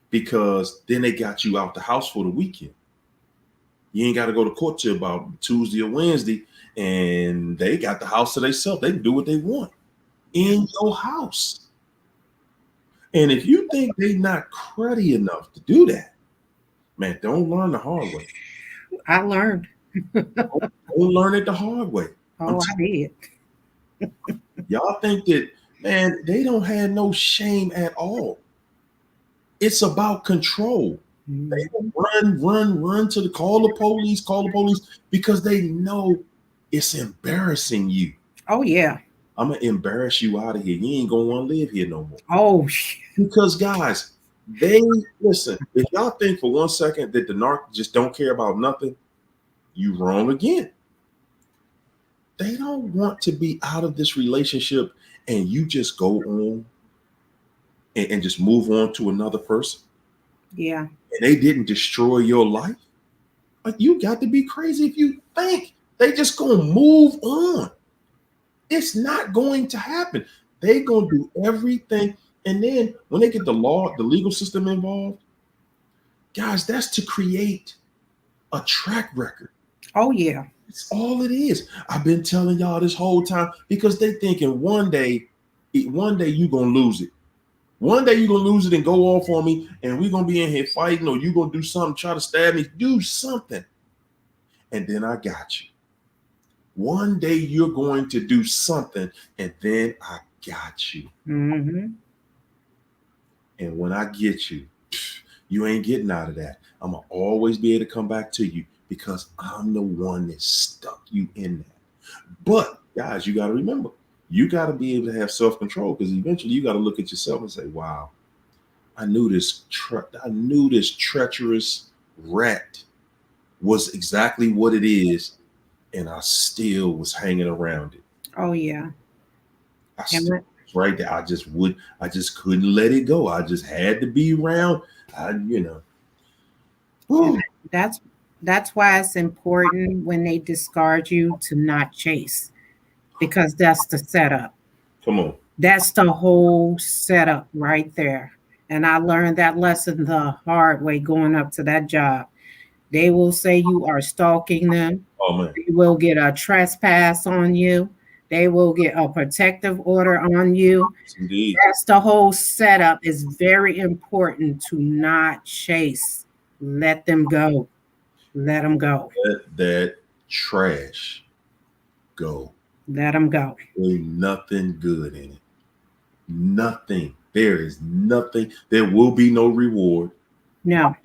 because then they got you out the house for the weekend. You ain't got to go to court till about Tuesday or Wednesday, and they got the house to themselves. They can do what they want in your house. And if you think they're not cruddy enough to do that, man, don't learn the hard way. I learned. Don't learn it the hard way. Oh, I did. Y'all think that, man, they don't have no shame at all. It's about control. They run to call the police because they know it's embarrassing you. Oh yeah. I'm gonna embarrass you out of here. You ain't gonna want to live here no more. Oh, because guys, listen. If y'all think for 1 second that the narc just don't care about nothing, you wrong again. They don't want to be out of this relationship and you just go on and just move on to another person. Yeah. And they didn't destroy your life. Like, you got to be crazy if you think they just gonna move on. It's not going to happen. They gonna do everything. And then when they get the legal system involved, guys, that's to create a track record. Oh yeah. That's all it is. I've been telling y'all this whole time because they thinking one day you're gonna lose it. One day you're gonna lose it and go off on me, and we're gonna be in here fighting, or you're gonna do something, try to stab me, do something. And then I got you. One day you're going to do something, and then I got you. Mm-hmm. And when I get you, you ain't getting out of that. I'm gonna always be able to come back to you because I'm the one that stuck you in that. But guys, you got to remember, you got to be able to have self-control, because eventually you got to look at yourself and say, wow, I knew this treacherous rat was exactly what it is, and I still was hanging around it. Oh yeah. Right there. I just couldn't let it go. I just had to be around. That's why it's important when they discard you to not chase, because that's the setup. Come on. That's the whole setup right there. And I learned that lesson the hard way going up to that job. They will say you are stalking them. Oh man. They will get a trespass on you. They will get a protective order on you. Indeed. That's the whole setup. It's very important to not chase. Let them go. Let them go. Let that trash go. Let them go. Ain't nothing good in it. Nothing. There is nothing. There will be no reward. No.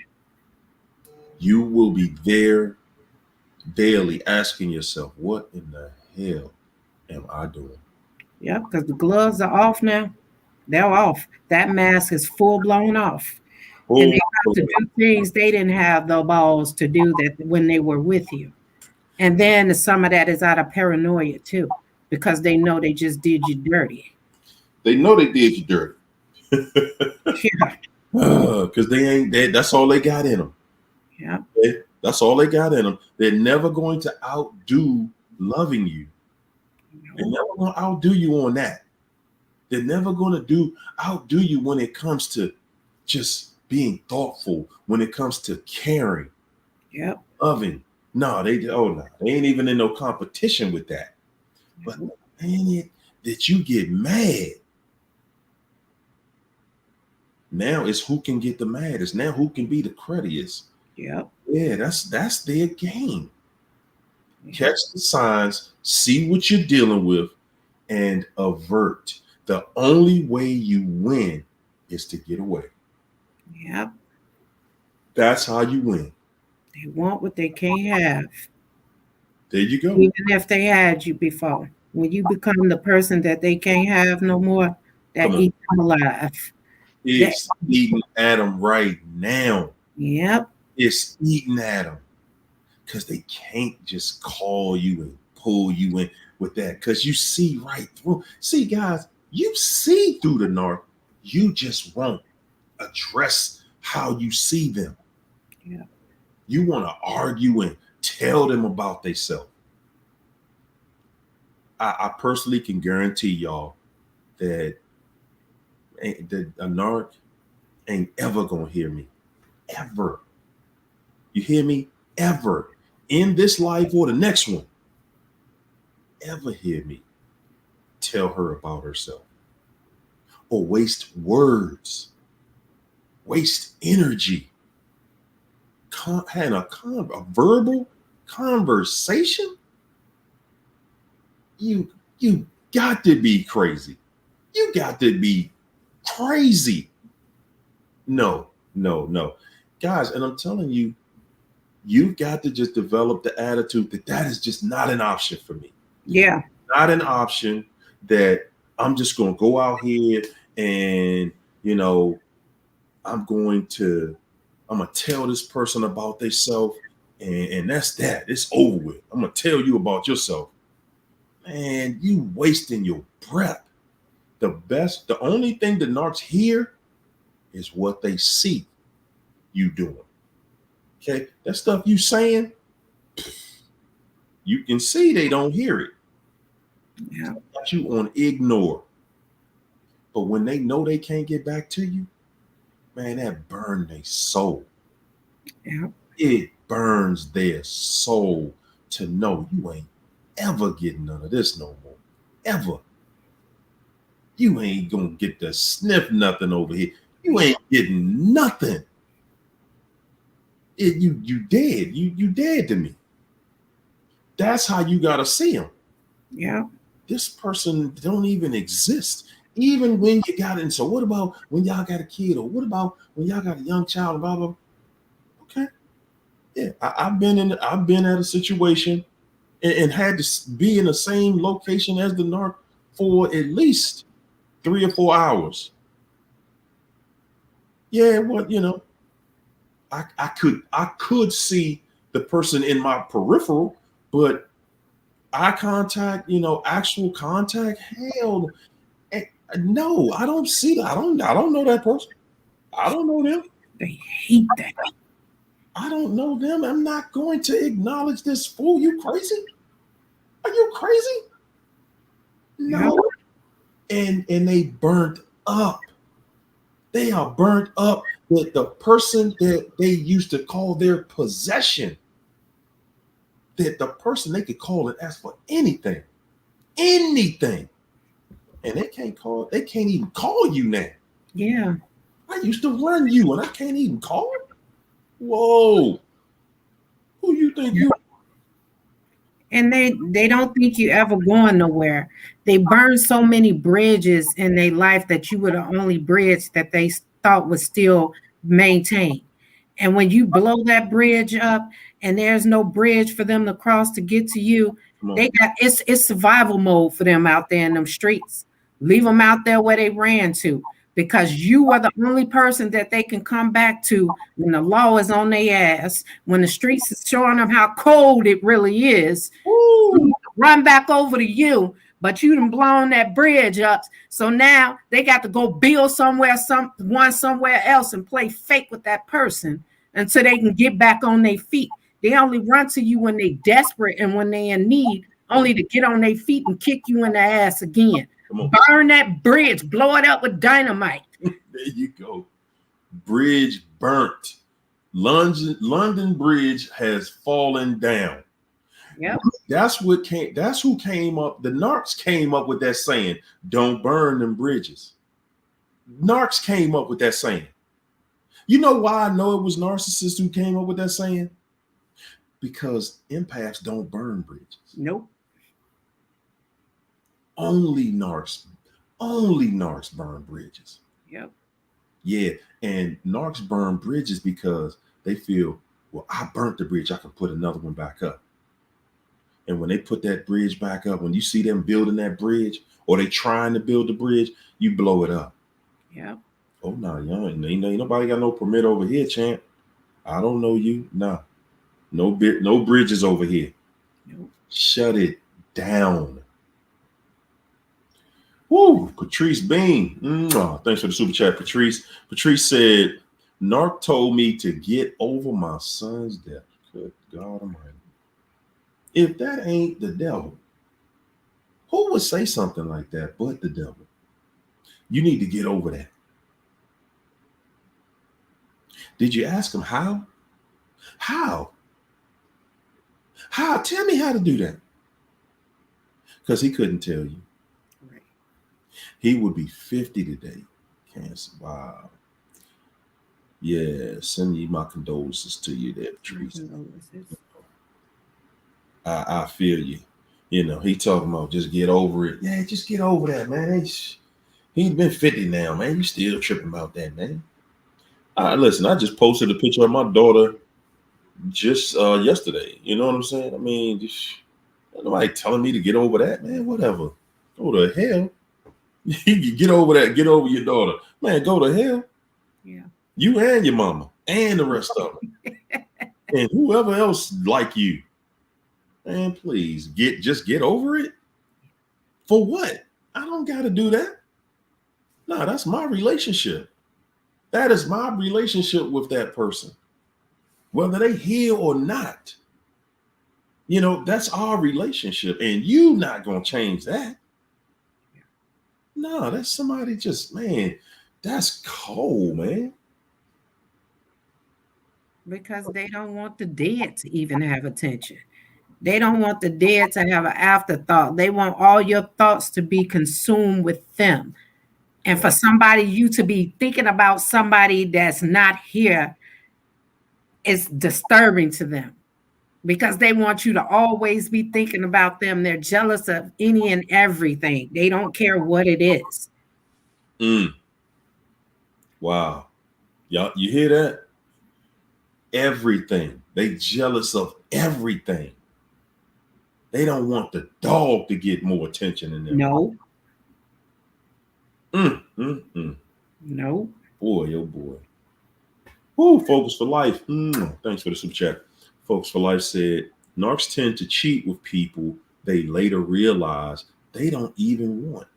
You will be there daily asking yourself, what in the hell am I doing? Yep, because the gloves are off now. They're off. That mask is full blown off. And they have to do things they didn't have the balls to do that when they were with you. And then some of that is out of paranoia too, because they know they just did you dirty. They know they did you dirty. Yeah. Because that's all they got in them. Yeah. That's all they got in them. They're never going to outdo loving you. They're never going to outdo you on that. They're never going to outdo you when it comes to just being thoughtful, when it comes to caring, loving. No, they ain't even in no competition with that. But ain't it that you get mad? Now it's who can get the maddest. Now who can be the cruddiest. Yep. Yeah, that's their game. Catch the signs, see what you're dealing with, and avert. The only way you win is to get away. Yep. That's how you win. They want what they can't have. There you go. Even if they had you before. When you become the person that they can't have no more, that eats them alive. It's eating at them right now. Yep. It's eating at them. Because they can't just call you and pull you in with that. Because you see right through. See, guys, you see through the narc. You just won't address how you see them. Yeah. You want to argue and tell them about themselves. I personally can guarantee y'all that a narc ain't ever gonna hear me. Ever. You hear me? Ever. In this life or the next one. Ever hear me tell her about herself. Or waste words. Waste energy. Had a verbal conversation. You got to be crazy. You got to be crazy. No. Guys, and I'm telling you, you've got to just develop the attitude that is just not an option for me. Yeah. Not an option that I'm just going to go out here and, I'm going to tell this person about themselves and that's that. It's over with. I'm going to tell you about yourself. Man, you wasting your breath. The only thing the narcs hear is what they see you doing. Okay, that stuff you saying, you can see they don't hear it. Yeah. Got you on ignore. But when they know they can't get back to you, man, that burns their soul. Yeah. It burns their soul to know you ain't ever getting none of this no more. Ever. You ain't gonna get to sniff nothing over here. You ain't getting nothing. You dead. You dead to me. That's how you gotta see them. Yeah. This person don't even exist. Even when you got it. So what about when y'all got a kid? Or what about when y'all got a young child? Blah blah. Okay. Yeah, I've been at a situation and had to be in the same location as the narc for at least 3 or 4 hours. Yeah, well, you know, I could see the person in my peripheral, but eye contact, you know, actual contact, hell, no, I don't see that. I don't know that person. I don't know them. They hate that. I don't know them. I'm not going to acknowledge this fool. You crazy? Are you crazy? No. And they burnt up. They are burnt up with the person that they used to call their possession. That the person they could call and ask for anything. Anything. And they can't even call you now. Yeah. I used to run you and I can't even call it. Whoa. Who you think you are? And they don't think you ever going nowhere. They burn so many bridges in their life that you were the only bridge that they thought was still maintained. And when you blow that bridge up and there's no bridge for them to cross to get to you, they got it's survival mode for them out there in them streets. Leave them out there where they ran to, because you are the only person that they can come back to when the law is on their ass, when the streets is showing them how cold it really is. Ooh. Run back over to you, but you done blown that bridge up. So now they got to go build somewhere else and play fake with that person until they can get back on their feet. They only run to you when they desperate and when they in need, only to get on their feet and kick you in the ass again. Burn that bridge, blow it up with dynamite. There you go. Bridge burnt. London Bridge has fallen down. Yep. That's who came up. The narcs came up with that saying, don't burn them bridges. Narcs came up with that saying. You know why I know it was narcissists who came up with that saying? Because empaths don't burn bridges. Nope. Only narcs burn bridges. Yep. Yeah, and narcs burn bridges because they feel, well, I burnt the bridge, I can put another one back up. And when they put that bridge back up, when you see them building that bridge or they trying to build the bridge, you blow it up. Yeah. Oh no, y'all ain't nobody got no permit over here, champ. I don't know you. Nah. No bridges over here. Nope. Shut it down. Woo, Patrice Bean. Thanks for the super chat, Patrice. Patrice said, Narc told me to get over my son's death. Good God Almighty. If that ain't the devil, who would say something like that but the devil? You need to get over that. Did you ask him how? How? How? Tell me how to do that. Because he couldn't tell you. Right. He would be 50 today. Cancer. Wow. Yeah, send you my condolences to you there, Patrice. I feel you. You know, he talking about just get over it. Yeah, just get over that, man. He's been 50 now, man. You still tripping about that, man. Listen, I just posted a picture of my daughter just yesterday. You know what I'm saying? I mean, nobody telling me to get over that, man. Whatever. Go to hell. You get over that. Get over your daughter, man. Go to hell. Yeah. You and your mama and the rest of them, and whoever else like you. Man, please just get over it. For what? I don't got to do that. No, that's my relationship. That is my relationship with that person, whether they heal or not. You know, that's our relationship, and you not gonna change that. No, that's somebody just, man, that's cold, man. Because they don't want the dead to even have attention. They don't want the dead to have an afterthought. They want all your thoughts to be consumed with them. And for somebody, you to be thinking about somebody that's not here is disturbing to them because they want you to always be thinking about them. They're jealous of any and everything. They don't care what it is. Wow. Y'all, you hear that? Everything. They jealous of everything. They don't want the dog to get more attention than them. No. No. Boy, oh boy. Ooh, Focus for Life. Thanks for the super chat. Focus for Life said, narcs tend to cheat with people they later realize they don't even want.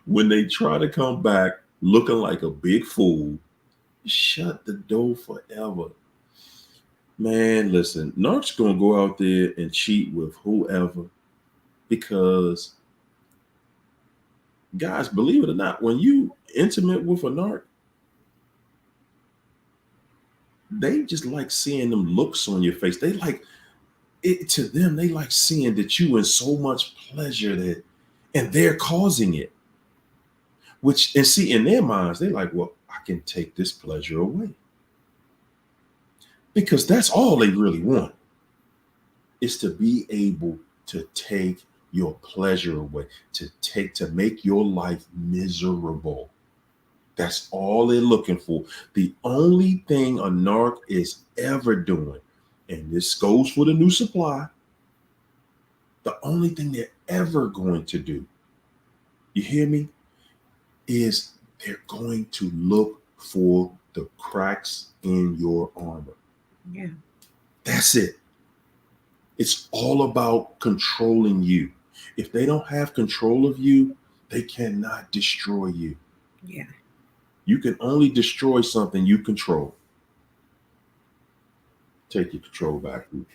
When they try to come back looking like a big fool, shut the door forever. Man, listen, narcs gonna go out there and cheat with whoever because, guys, believe it or not, when you intimate with a narc, they just like seeing them looks on your face. They like it to them. They like seeing that you in so much pleasure that, and they're causing it. Which, and see, in their minds, they're like, well, I can take this pleasure away. Because that's all they really want, is to be able to take your pleasure away, to make your life miserable. That's all they're looking for. The only thing a narc is ever doing, and this goes for the new supply, the only thing they're ever going to do, you hear me, is they're going to look for the cracks in your armor. Yeah. That's it. It's all about controlling you. If they don't have control of you, they cannot destroy you. Yeah. You can only destroy something you control. Take your control back. And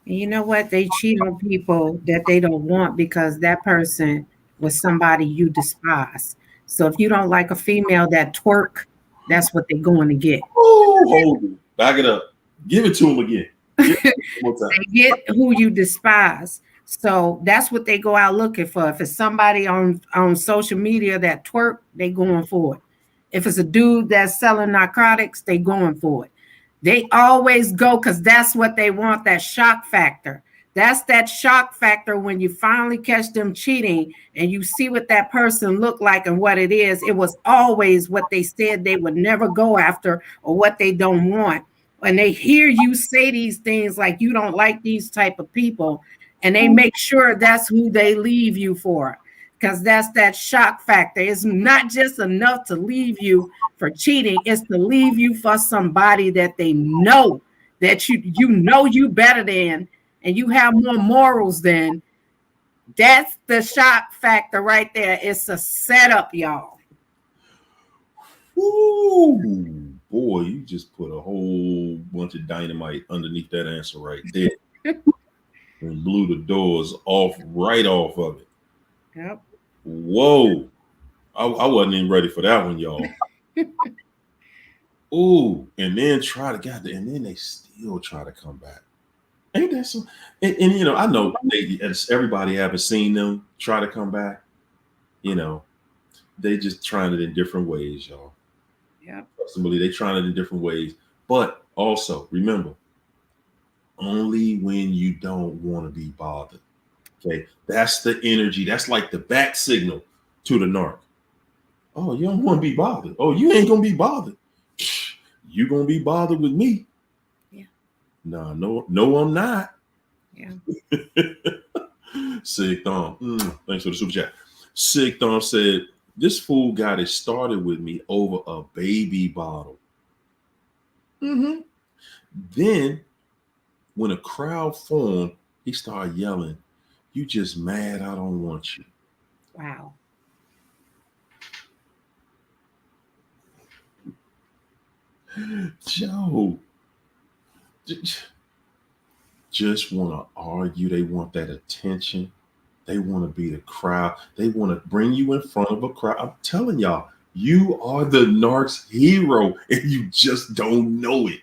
you know what? They cheat on people that they don't want because that person was somebody you despise. So if you don't like a female that twerk, that's what they're going to get. Oh, hold it. Back it up. Give it to them again. They get who you despise. So that's what they go out looking for. If it's somebody on social media that twerk, they going for it. If it's a dude that's selling narcotics, they going for it. They always go because that's what they want, that shock factor. That's that shock factor when you finally catch them cheating and you see what that person looked like and what it is. It was always what they said they would never go after or what they don't want. When they hear you say these things like you don't like these type of people, and they make sure that's who they leave you for, because that's that shock factor. It's not just enough to leave you for cheating. It's to leave you for somebody that they know that you know you better than, and you have more morals than. That's the shock factor right there. It's a setup, y'all. Ooh, boy, you just put a whole bunch of dynamite underneath that answer right there. And blew the doors right off of it. Yep. Whoa. I wasn't even ready for that one, y'all. Ooh, and then and then they still try to come back. Ain't that so? And you know, I know everybody haven't seen them try to come back. You know, they just trying it in different ways, y'all. Yeah. Personally, they trying it in different ways. But also, remember, only when you don't want to be bothered. Okay, that's the energy. That's like the back signal to the narc. Oh, you don't want to be bothered. Oh, you ain't gonna be bothered. You gonna be bothered with me? Yeah. No, I'm not. Yeah. Sig Thumb. Thanks for the super chat. Sig Thumb said, "This fool got it started with me over a baby bottle. Then, when a crowd formed, he started yelling, 'You just mad I don't want you.'" Wow. Joe, just want to argue. They want that attention. They want to be the crowd. They want to bring you in front of a crowd. I'm telling y'all, you are the narc's hero and you just don't know it.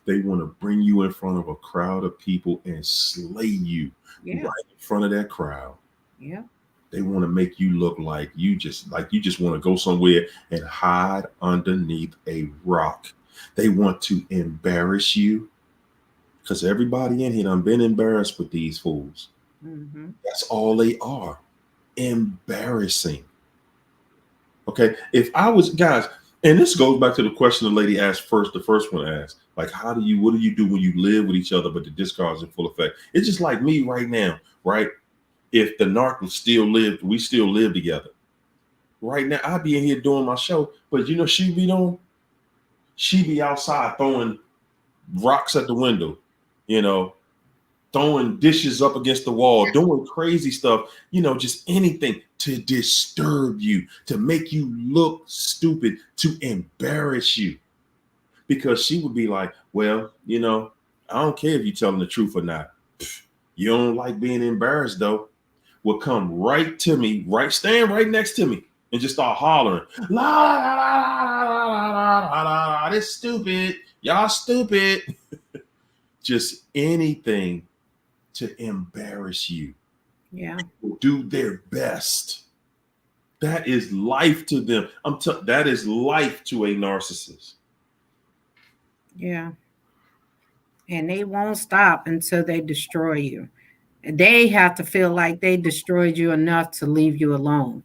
They want to bring you in front of a crowd of people and slay you right in front of that crowd. Yeah. They want to make you look like you just want to go somewhere and hide underneath a rock. They want to embarrass you, because everybody in here done been embarrassed with these fools. Mm-hmm. That's all they are. Embarrassing. Okay. If I was, guys, and this goes back to the question the lady asked first, the first one asked, like, what do you do when you live with each other, but the discard's in full effect? It's just like me right now, right? If the narc we still live together. Right now, I'd be in here doing my show, but she'd be outside throwing rocks at the window, throwing dishes up against the wall, doing crazy stuff, just anything to disturb you, to make you look stupid, to embarrass you. Because she would be like, well, I don't care if you're telling the truth or not. You don't like being embarrassed, though. Will come right to me, stand right next to me, and just start hollering, la la la la la la la, this stupid, y'all stupid. Just anything to embarrass you. Yeah. Will do their best. That is life to them. That is life to a narcissist. Yeah. And they won't stop until they destroy you. They have to feel like they destroyed you enough to leave you alone.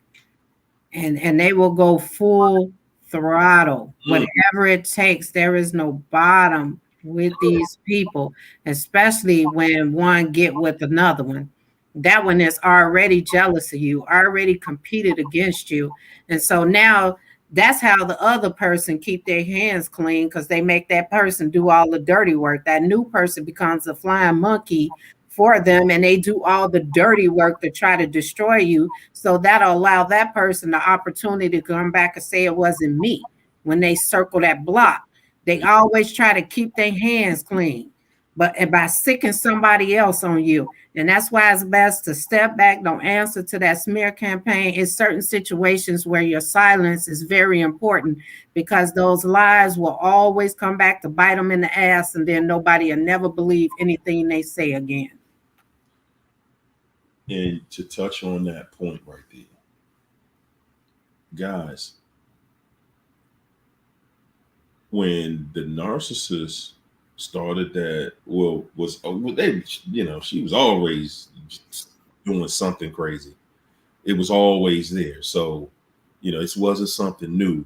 And they will go full throttle, whatever it takes. There is no bottom with these people, especially when one get with another one. That one is already jealous of you, already competed against you. And so now that's how the other person keep their hands clean, because they make that person do all the dirty work. That new person becomes a flying monkey for them, and they do all the dirty work to try to destroy you. So that'll allow that person the opportunity to come back and say it wasn't me when they circle that block. They always try to keep their hands clean, but by sicking somebody else on you. And that's why it's best to step back, don't answer to that smear campaign. In certain situations where your silence is very important, because those lies will always come back to bite them in the ass, and then nobody will never believe anything they say again. And to touch on that point right there, guys, when the narcissist started that, she was always doing something crazy. It was always there. So, it wasn't something new.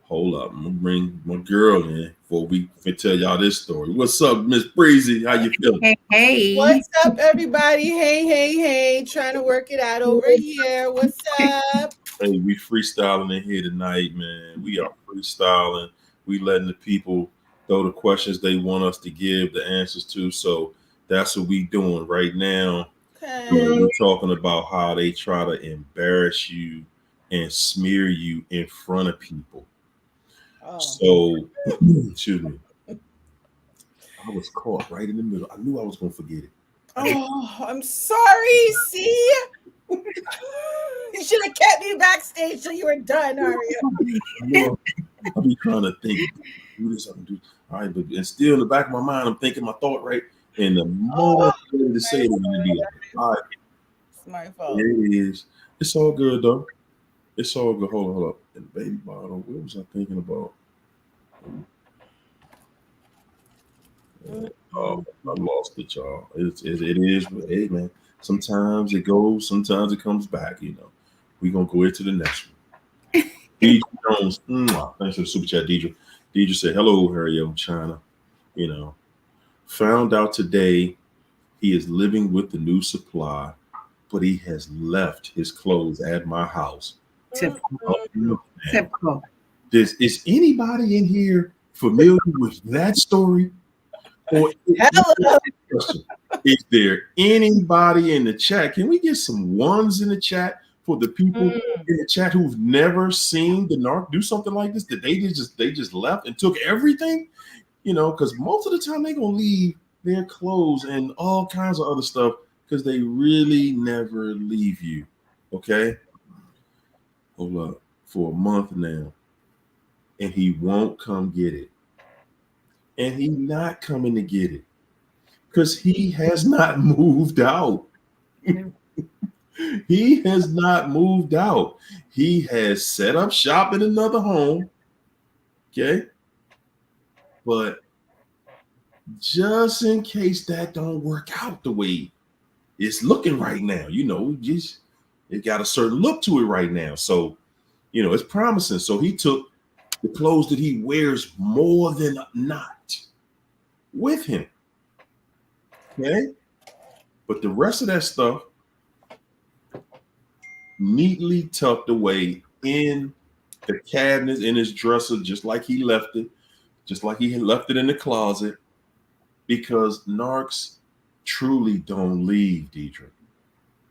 Hold up, I'm gonna bring my girl in before we can tell y'all this story. What's up, Miss Breezy? How you feeling? Hey. What's up, everybody? Hey. Trying to work it out over here. What's up? Hey, we freestyling in here tonight, man. We are freestyling. We letting the people throw the questions they want us to give the answers to. So that's what we doing right now. Okay. We're talking about how they try to embarrass you and smear you in front of people. Oh. So, excuse me. I was caught right in the middle. I knew I was going to forget it. Oh, I'm sorry. See? You should have kept me backstage till you were done, Aria. I'll be trying to think, do this, I can do. All right, but and still in the back of my mind, I'm thinking my thought right. And the moment I'm ready to say it, I'm gonna be like, all right. It's my fault. It is. It's all good though. It's all good. Hold up. And baby bottle. What was I thinking about? Oh, I lost it, y'all. It is. Hey, man. Sometimes it goes. Sometimes it comes back. We're gonna go into the next one. Deidre Jones. Thanks for the super chat, Deidre. Deidre said, "Hello, Harry, China. Found out today he is living with the new supply, but he has left his clothes at my house." Typical. Is anybody in here familiar with that story? Or is there anybody in the chat? Can we get some ones in the chat for the people in the chat who've never seen the narc do something like this? That they just left and took everything? Because most of the time they're gonna leave their clothes and all kinds of other stuff because they really never leave you. Okay, hold up, for a month now, and he won't come get it. and he not coming to get it because he has not moved out. He has not moved out. He has set up shop in another home. Okay. But just in case that don't work out the way it's looking right now, just it got a certain look to it right now. So, it's promising. So he took the clothes that he wears more than not with him. Okay. But the rest of that stuff neatly tucked away in the cabinets in his dresser, just like he left it, just like he had left it in the closet, because narcs truly don't leave, Deidre.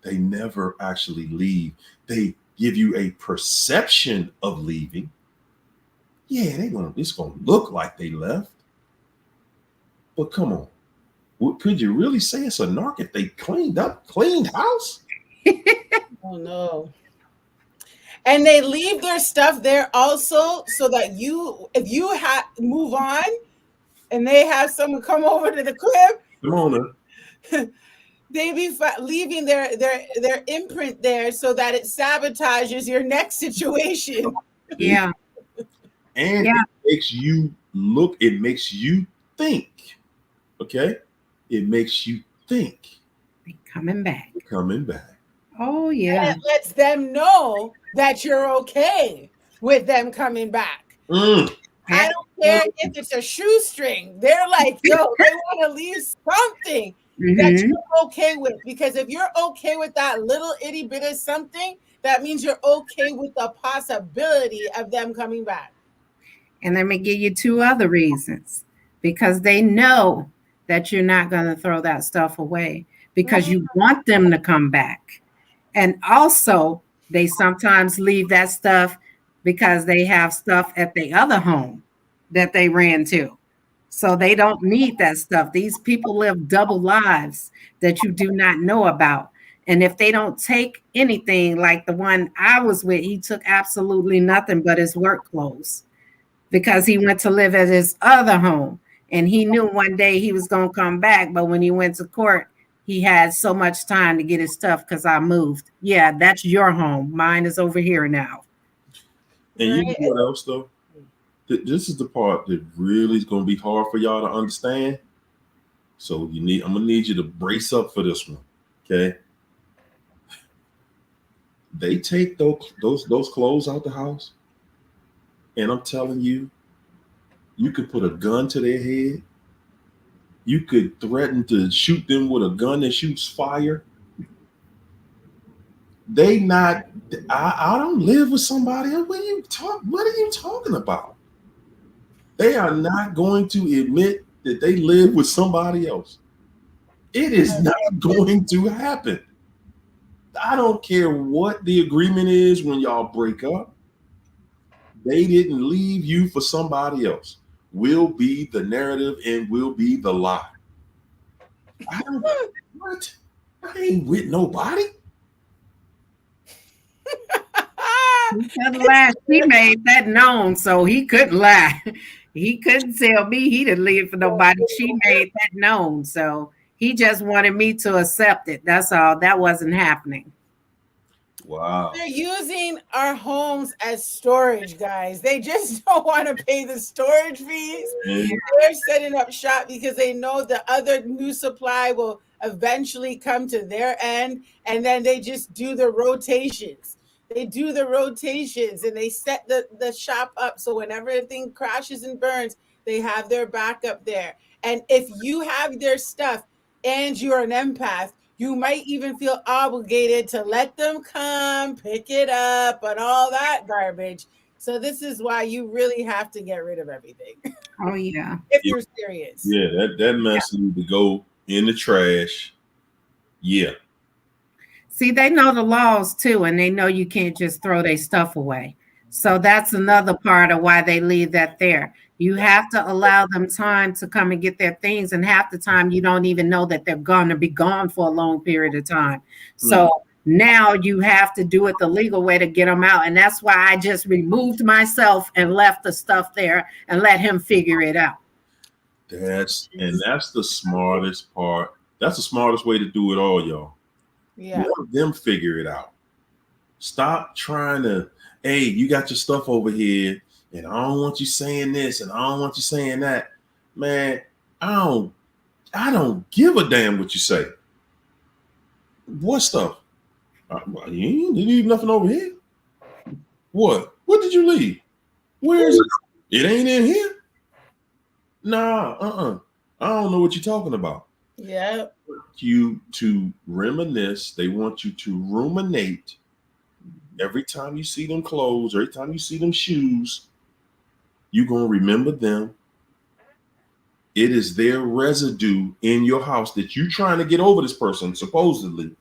They never actually leave. They give you a perception of leaving. Yeah, it's gonna look like they left. But come on. Could you really say it's a narc if they cleaned house? Oh no. And they leave their stuff there also so that if you move on and they have someone come over to the crib, Come on, they be leaving their imprint there so that it sabotages your next situation. Yeah. And it makes you look, it makes you think. Okay? It makes you think. They're coming back. And Oh, yeah. it lets them know that you're okay with them coming back. I don't care if it's a shoestring. They're like, yo, they want to leave something that you're okay with. Because if you're okay with that little itty bit of something, that means you're okay with the possibility of them coming back. And let me give you two other reasons. Because they know that you're not going to throw that stuff away because you want them to come back. And also, they sometimes leave that stuff because they have stuff at the other home that they ran to. So they don't need that stuff. These people live double lives that you do not know about. And if they don't take anything, like the one I was with, he took absolutely nothing but his work clothes because he went to live at his other home. And he knew one day he was going to come back. But when he went to court, he had so much time to get his stuff because I moved. Yeah, that's your home. Mine is over here now. And you know what else, though? This is the part that really is going to be hard for y'all to understand. So I'm going to need you to brace up for this one. Okay? They take those clothes out the house. And I'm telling you, you could put a gun to their head. You could threaten to shoot them with a gun that shoots fire. I don't live with somebody. What are you talking about? They are not going to admit that they live with somebody else. It is not going to happen. I don't care what the agreement is when y'all break up. They didn't leave you for somebody else. Will be the narrative and will be the lie. I ain't with nobody. He couldn't lie. She made that known, so he couldn't lie. He couldn't tell me he didn't live for nobody. She made that known, so he just wanted me to accept it. That's all. That wasn't happening. Wow. They're using our homes as storage, guys. They just don't want to pay the storage fees. They're setting up shop because they know the other new supply will eventually come to their end, and then they just do the rotations. They do the rotations and they set the shop up so whenever everything crashes and burns, they have their backup there. And if you have their stuff and you're an empath, you might even feel obligated to let them come, pick it up, and all that garbage. So this is why you really have to get rid of everything. Oh, yeah. If you're serious. Yeah, that mess needs to go in the trash. Yeah. See, they know the laws too, and they know you can't just throw their stuff away. So that's another part of why they leave that there. You have to allow them time to come and get their things. And half the time you don't even know that they're going to be gone for a long period of time. So now you have to do it the legal way to get them out. And that's why I just removed myself and left the stuff there and let him figure it out. That's the smartest part. That's the smartest way to do it all, y'all. Yeah. Let them figure it out. Stop trying to, hey, you got your stuff over here, and I don't want you saying this, and I don't want you saying that. Man, I don't give a damn what you say. What stuff? You didn't leave nothing over here. What? What did you leave? Where is it? It ain't in here. Nah, I don't know what you're talking about. Yeah. You to reminisce. They want you to ruminate. Every time you see them clothes, every time you see them shoes, you're going to remember them. It is their residue in your house that you're trying to get over this person, supposedly.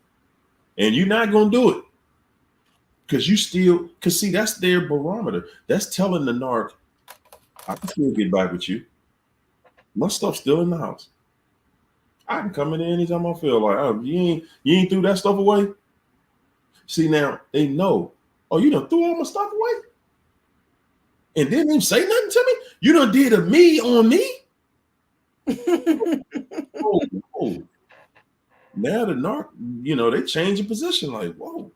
And you're not going to do it. Because see, that's their barometer. That's telling the narc, I can still get back with you. My stuff's still in the house. I can come in there anytime I feel like, oh, you ain't threw that stuff away. See, now they know, oh, you done threw all my stuff away? And didn't even say nothing to me? You done did a me on me? oh. Now the narc, they change your position like, whoa,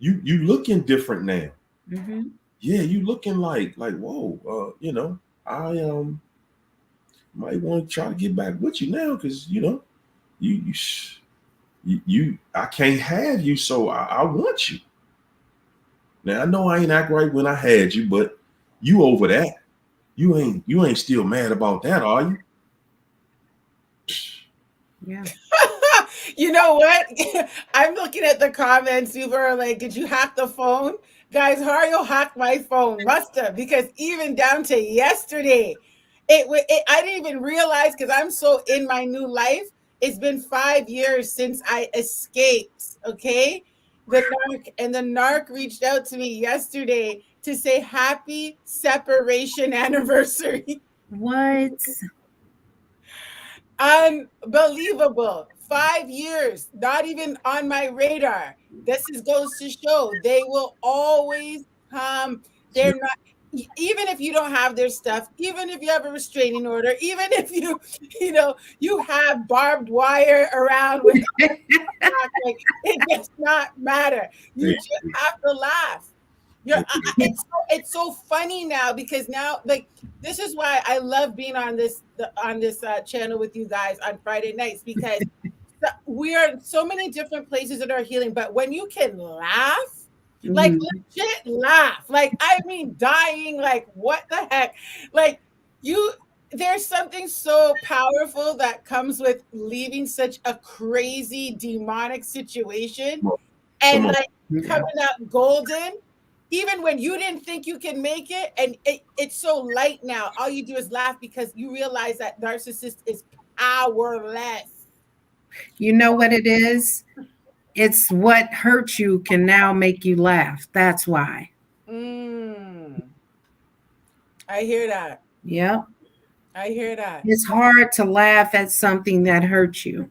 you looking different now. Mm-hmm. Yeah, you looking like, whoa, I might want to try to get back with you now because, I can't have you, so I want you. Now I know I ain't act right when I had you, but you over that. You ain't still mad about that, are you? Yeah. You know what? I'm looking at the comments. People are like, did you hack the phone? Guys, Hario hacked my phone. Must have, because even down to yesterday, I didn't even realize because I'm so in my new life. It's been 5 years since I escaped. Okay. The narc reached out to me yesterday to say happy separation anniversary. What? Unbelievable. 5 years, not even on my radar. This goes to show they will always come. They're not, even if you don't have their stuff, even if you have a restraining order, even if you have barbed wire around with like, it does not matter. You just have to laugh. It's so funny now because now, like, this is why I love being on this channel with you guys on Friday nights, because we are in so many different places that are healing. But when you can laugh, like legit laugh, like I mean, dying, like what the heck, like there's something so powerful that comes with leaving such a crazy demonic situation and like coming out golden. Even when you didn't think you can make it, and it's so light now, all you do is laugh because you realize that narcissist is powerless. You know what it is? It's what hurt you can now make you laugh. That's why. I hear that. Yep. I hear that. It's hard to laugh at something that hurts you.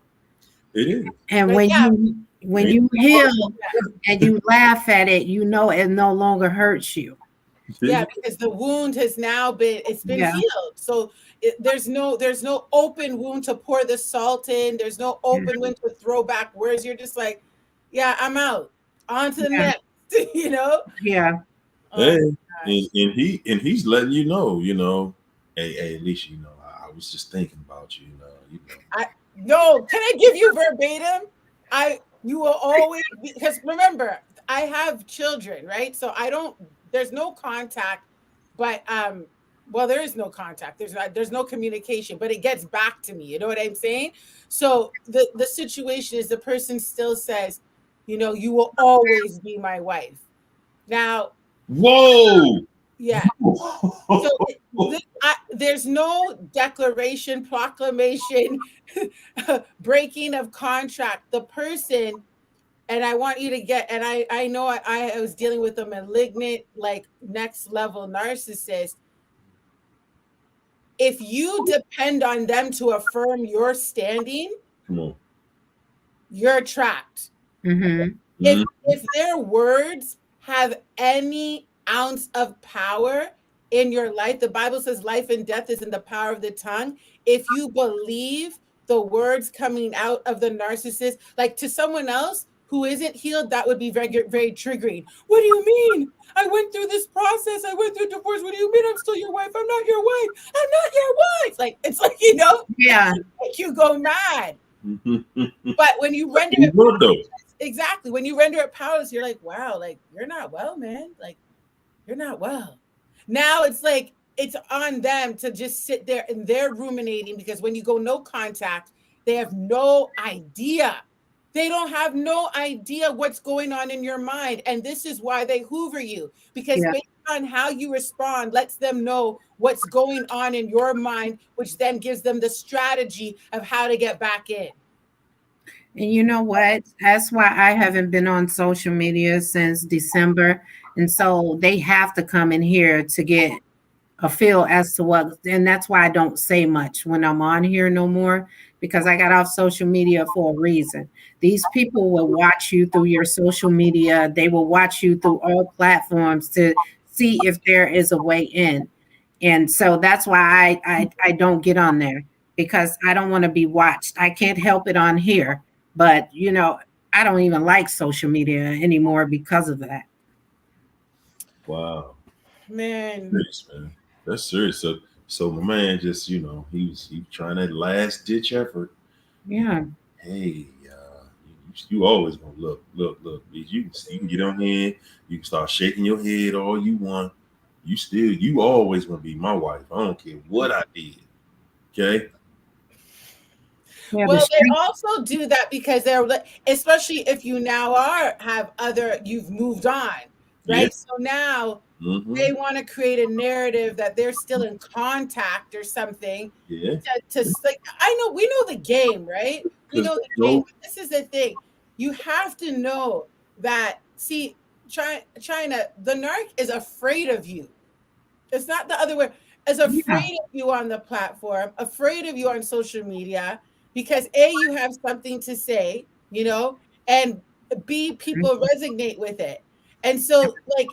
It is. And when you heal and you laugh at it, you know it no longer hurts you. Yeah, because the wound has now been healed. So there's no open wound to pour the salt in. There's no open wound to throw back words. You're just like, yeah, I'm out. On to the next. Yeah. Hey, and he's letting you know, hey, Alicia, I was just thinking about you, No, can I give you verbatim? You will always, because remember, I have children, right? So there's no contact, but well, there is no contact. There's no communication, but it gets back to me. You know what I'm saying? So the situation is the person still says, you will always be my wife. Now, whoa. Yeah. So there's no declaration, proclamation, breaking of contract. The person, and I want you to get, and I know I was dealing with a malignant, like next level narcissist. If you depend on them to affirm your standing, you're trapped. If their words have any ounce of power, in your life. The Bible says life and death is in the power of the tongue. If you believe the words coming out of the narcissist, like to someone else who isn't healed, that would be very, very triggering. What do you mean? I went through this process. I went through divorce. What do you mean I'm still your wife? I'm not your wife. I'm not your wife. Like, it's like, Yeah. make you go mad. But when you render it powerless, exactly, when you render it powerless, you're like, wow, like, you're not well, man. Like, you're not well. Now it's like, it's on them to just sit there and they're ruminating, because when you go no contact, they have no idea. They don't have no idea what's going on in your mind. And this is why they hoover you, because based on how you respond, lets them know what's going on in your mind, which then gives them the strategy of how to get back in. And you know what? That's why I haven't been on social media since December. And so they have to come in here to get a feel as to what, and that's why I don't say much when I'm on here no more, because I got off social media for a reason. These people will watch you through your social media. They will watch you through all platforms to see if there is a way in. And so that's why I don't get on there, because I don't want to be watched. I can't help it on here, but I don't even like social media anymore because of that. Wow. Man. Serious, man. That's serious. So my man just, he was trying that last ditch effort. Yeah. Hey, you always gonna look. You can get on here. You can start shaking your head all you want. You always gonna be my wife. I don't care what I did. Okay. Yeah, well, they also do that because they're, especially if you now you've moved on, right? Yeah. So now they want to create a narrative that they're still in contact or something. Yeah. We know the game, right? We know the game. But this is the thing. You have to know that, see, China, the narc is afraid of you. It's not the other way. Is afraid of you on the platform, afraid of you on social media, because A, you have something to say, and B, people resonate with it. And so, like,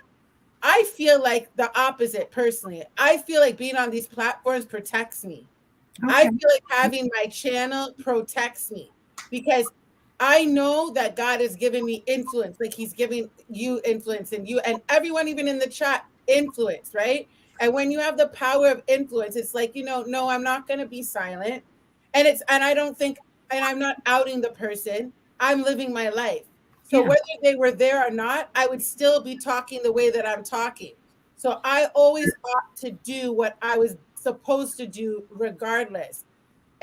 I feel like the opposite personally. I feel like being on these platforms protects me. Okay. I feel like having my channel protects me, because I know that God has given me influence, like he's giving you influence, and you and everyone, even in the chat, influence, right? And when you have the power of influence, it's like, no, I'm not going to be silent. And I'm not outing the person. I'm living my life. So whether they were there or not, I would still be talking the way that I'm talking. So I always ought to do what I was supposed to do regardless.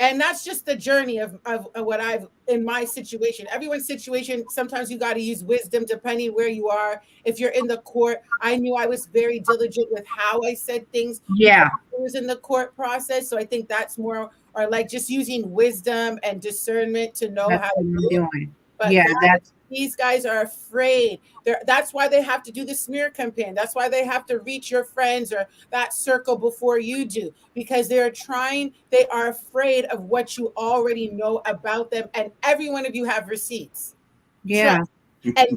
And that's just the journey of what I've, in my situation. Everyone's situation, sometimes you got to use wisdom depending where you are. If you're in the court, I knew I was very diligent with how I said things. Yeah. I was in the court process. So I think that's more, or like just using wisdom and discernment to know how to do it. But these guys are afraid. That's why they have to do the smear campaign. That's why they have to reach your friends or that circle before you do, because they are afraid of what you already know about them. And every one of you have receipts. Yeah. And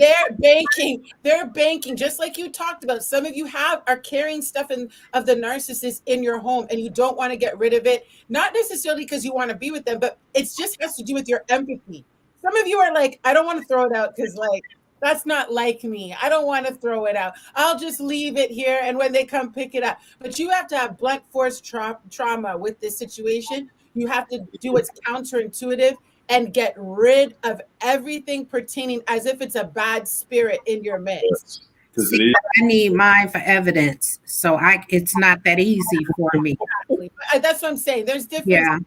they're banking, just like you talked about. Some of you are carrying stuff of the narcissist in your home, and you don't want to get rid of it. Not necessarily because you want to be with them, but it just has to do with your empathy. Some of you are like, I don't want to throw it out because, like, that's not like me. I don't want to throw it out. I'll just leave it here, and when they come pick it up. But you have to have blunt force trauma with this situation. You have to do what's counterintuitive and get rid of everything pertaining as if it's a bad spirit in your midst. See, I need mine for evidence, so it's not that easy for me. Exactly. That's what I'm saying. There's different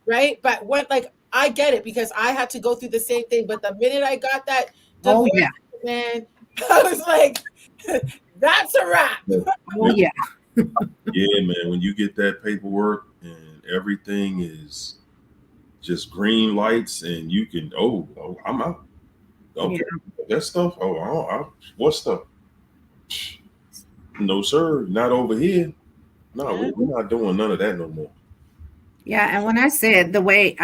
right? But I get it, because I had to go through the same thing. But the minute I got that divorce, man, I was like, that's a wrap. Oh, yeah. Yeah, man. When you get that paperwork and everything is just green lights, and you can, I'm out. Okay, that stuff. What stuff? No, sir, not over here. No, we're not doing none of that no more. Yeah, and when I said the way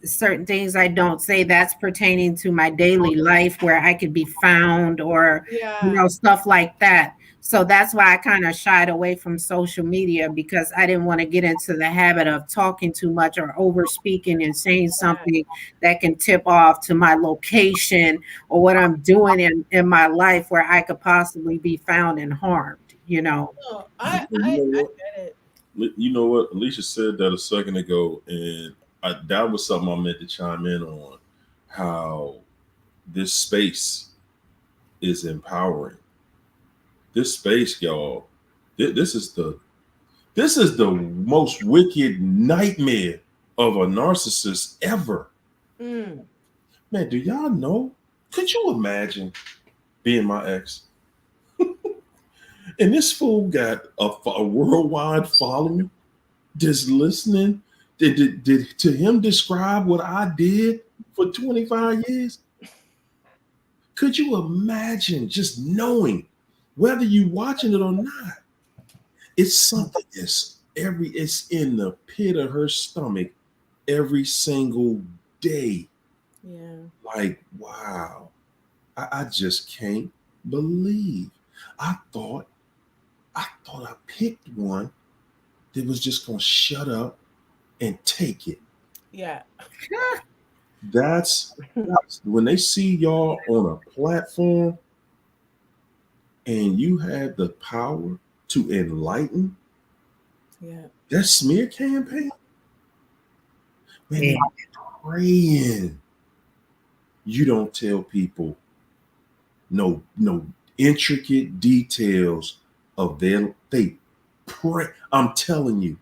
certain things I don't say, that's pertaining to my daily life where I could be found or Yeah. stuff like that. So that's why I kind of shied away from social media because I didn't want to get into the habit of talking too much or over speaking and saying something that can tip off to my location or what I'm doing in my life where I could possibly be found and harmed. No, You know I what? get it. You know what? Alicia said that a second ago, and that was something I meant to chime in on. How this space is empowering. This space, y'all. This is the most wicked nightmare of a narcissist ever. Mm. Man, do y'all know? Could you imagine being my ex? And this fool got a worldwide following just listening. Did to him describe what I did for 25 years? Could you imagine just knowing whether you watching it or not? It's something it's in the pit of her stomach every single day. Yeah. Like, wow. I just can't believe. I thought I picked one that was just gonna shut up and take it. Yeah. That's when they see y'all on a platform and you have the power to enlighten. Yeah. That smear campaign, man, Yeah. they're praying. You don't tell people no intricate details of they pray. I'm telling you,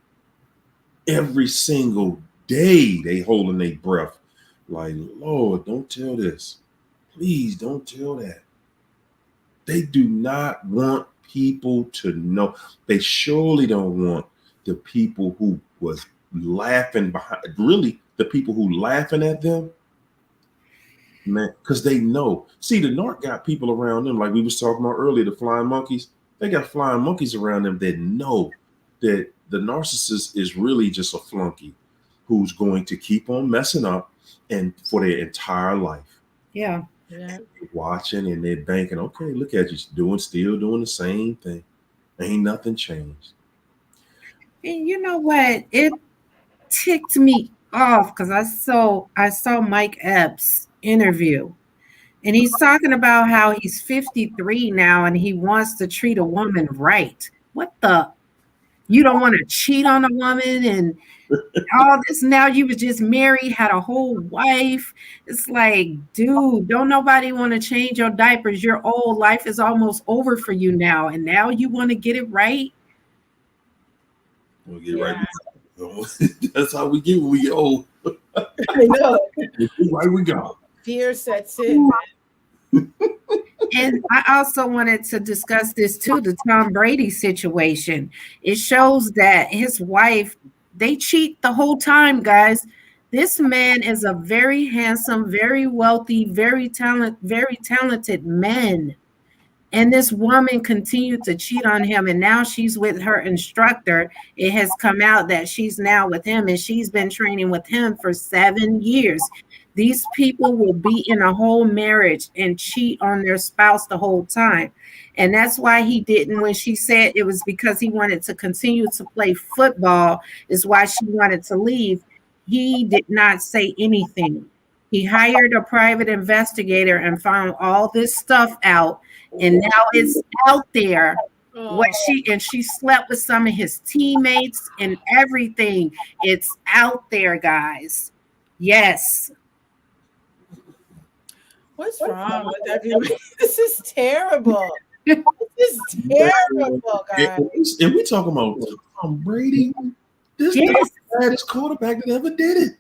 every single day they holding their breath. Like, Lord, don't tell this. Please don't tell that. They do not want people to know. They surely don't want the people who was laughing behind, really the people who laughing at them, man, because they know. See, the narc got people around them, like we was talking about earlier, the flying monkeys. They got flying monkeys around them that know that the narcissist is really just a flunky who's going to keep on messing up and for their entire life. Yeah. Yeah. Watching and they're banking, okay, look at you still doing the same thing. Ain't nothing changed. And you know what? It ticked me off because I saw Mike Epps' interview, and he's talking about how he's 53 now and he wants to treat a woman right. What the? You don't want to cheat on a woman and all this. Now you was just married, had a whole wife. It's like, dude, don't nobody want to change your diapers. Your old life is almost over for you now, and now you want to get it right. We'll get right. That's how we get when we get old. I know. Right we go. Fear sets in, man. And I also wanted to discuss this too, the Tom Brady situation. It shows that his wife, they cheat the whole time, guys. This man is a very handsome, very wealthy, very talented man. And this woman continued to cheat on him. And now she's with her instructor. It has come out that she's now with him and she's been training with him for 7 years. These people will be in a whole marriage and cheat on their spouse the whole time. And that's why he didn't, when she said it was because he wanted to continue to play football, is why she wanted to leave. He did not say anything. He hired a private investigator and found all this stuff out. And now it's out there what she slept with some of his teammates and everything. It's out there, guys. Yes. What's wrong with everybody? This is terrible. This is terrible, guys. And we talking about Tom Brady. This is the baddest quarterback that ever did it.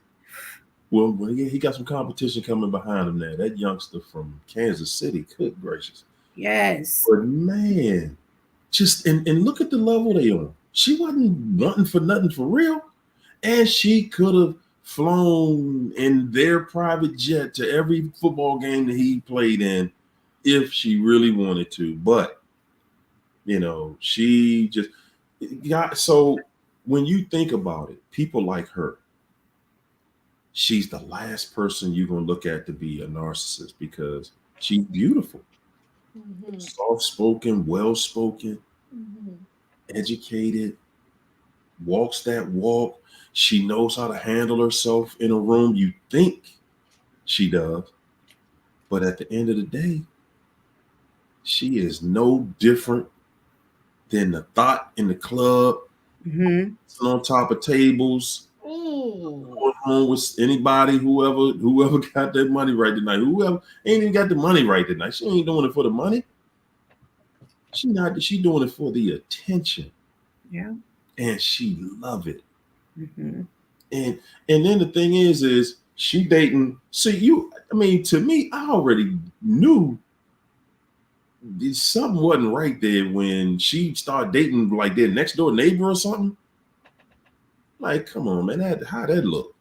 Well, yeah, he got some competition coming behind him now. That youngster from Kansas City, good gracious. Yes. But man, just and look at the level they on. She wasn't wanting for nothing for real. And she could have flown in their private jet to every football game that he played in if she really wanted to. But, she just got so when you think about it, people like her, she's the last person you're going to look at to be a narcissist because she's beautiful, soft-spoken, well-spoken, educated, walks that walk. She knows how to handle herself in a room. You think she does. But at the end of the day, she is no different than the thought in the club, on top of tables, going home with anybody, whoever got their money right tonight. Whoever ain't even got the money right tonight. She ain't doing it for the money. She doing it for the attention. Yeah. And she love it. And then the thing is she dating. To me, I already knew something wasn't right there when she started dating like their next door neighbor or something. Like, come on, man, how that look?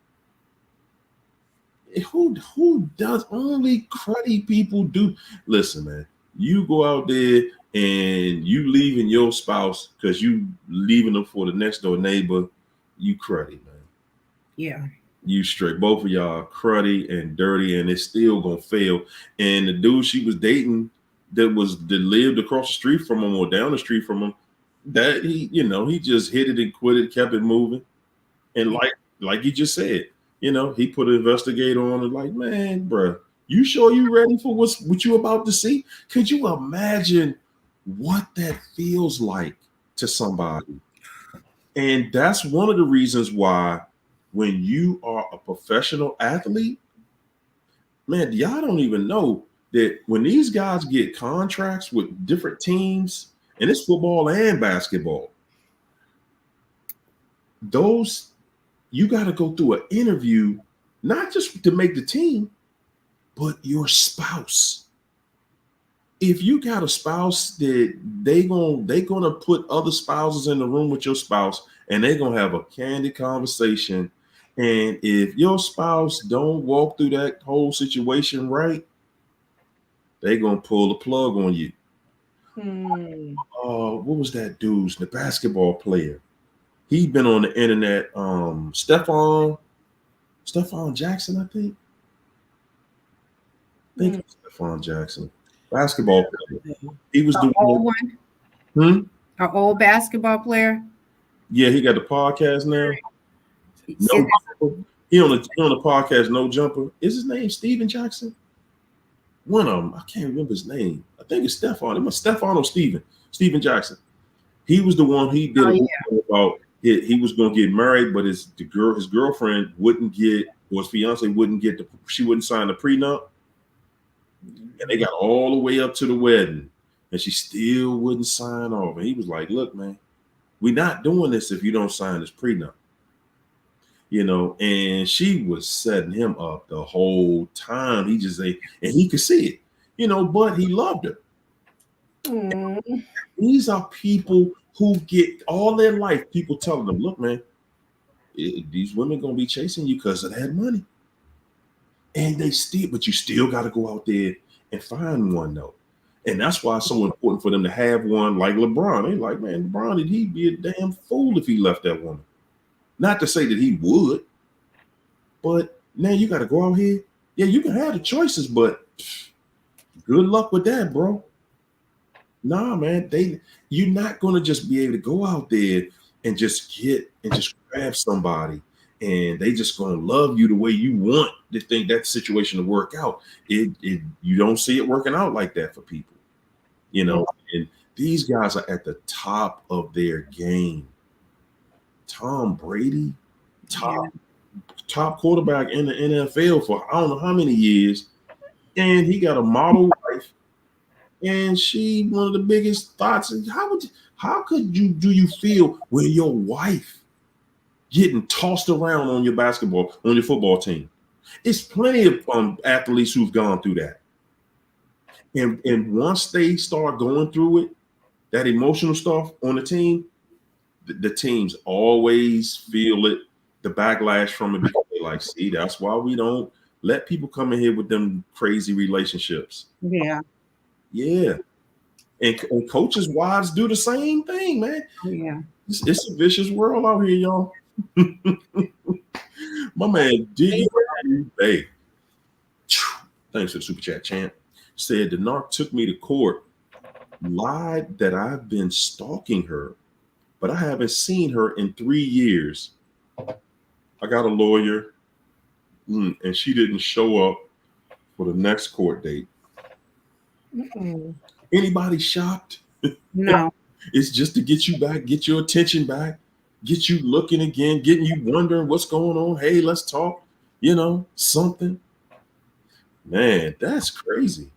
Who does? Only cruddy people do. Listen, man, you go out there and you leaving your spouse because you leaving them for the next door neighbor, you cruddy, man. Yeah. You straight. Both of y'all cruddy and dirty, and it's still gonna fail. And the dude she was dating that lived across the street from him or down the street from him, that he just hit it and quit it, kept it moving. And like you just said, he put an investigator on and like, man, bruh, you sure you ready for what you about to see? Could you imagine what that feels like to somebody? And that's one of the reasons why when you are a professional athlete, man, y'all don't even know that when these guys get contracts with different teams, and it's football and basketball, you got to go through an interview, not just to make the team, but your spouse. If you got a spouse that they gonna put other spouses in the room with your spouse, and they're gonna have a candid conversation. And if your spouse don't walk through that whole situation right, they're gonna pull the plug on you. What was that dude's? The basketball player. He'd been on the internet. Stephon Jackson, I think. Stephon Jackson, basketball player. He was the old one. An old basketball player. Yeah, he got the podcast now. No Jumper. He on the podcast No Jumper. Is his name Steven Jackson? One of them. I can't remember his name. I think it's Stephon. It was Stephon or Steven Jackson. He was the one. He did about it. He was going to get married, but his girlfriend wouldn't get, or his fiance wouldn't get she wouldn't sign the prenup. And they got all the way up to the wedding, and she still wouldn't sign off. And he was like, "Look, man, we're not doing this if you don't sign this prenup." And she was setting him up the whole time. He just and he could see it, but he loved her. These are people who get all their life, people telling them, "Look, man, these women gonna be chasing you because of that money." And but you still got to go out there and find one though. And that's why it's so important for them to have one like LeBron. They like, man, LeBron, he'd be a damn fool if he left that woman. Not to say that he would, but now you got to go out here. Yeah, you can have the choices, but good luck with that, bro. Nah, man, you're not gonna just be able to go out there and just grab somebody, and they just gonna love you the way you want to think that situation to work out. You don't see it working out like that for people, And these guys are at the top of their game. Tom Brady, top quarterback in the NFL for I don't know how many years, and he got a model wife, and she one of the biggest thoughts. How could you feel when your wife getting tossed around on your football team? It's plenty of athletes who've gone through that, and once they start going through it, that emotional stuff on the team. The teams always feel it, the backlash from it, because they like, see, that's why we don't let people come in here with them crazy relationships. Yeah. Yeah. And coaches' wives do the same thing, man. Yeah. It's a vicious world out here, y'all. My man Diggy Bay, thanks for the super chat, champ, said the narc took me to court, lied that I've been stalking her, but I haven't seen her in 3 years. I got a lawyer, and she didn't show up for the next court date. Anybody shocked? No. It's just to get you back, get your attention back, get you looking again, getting you wondering what's going on. Hey, let's talk, something. Man, that's crazy.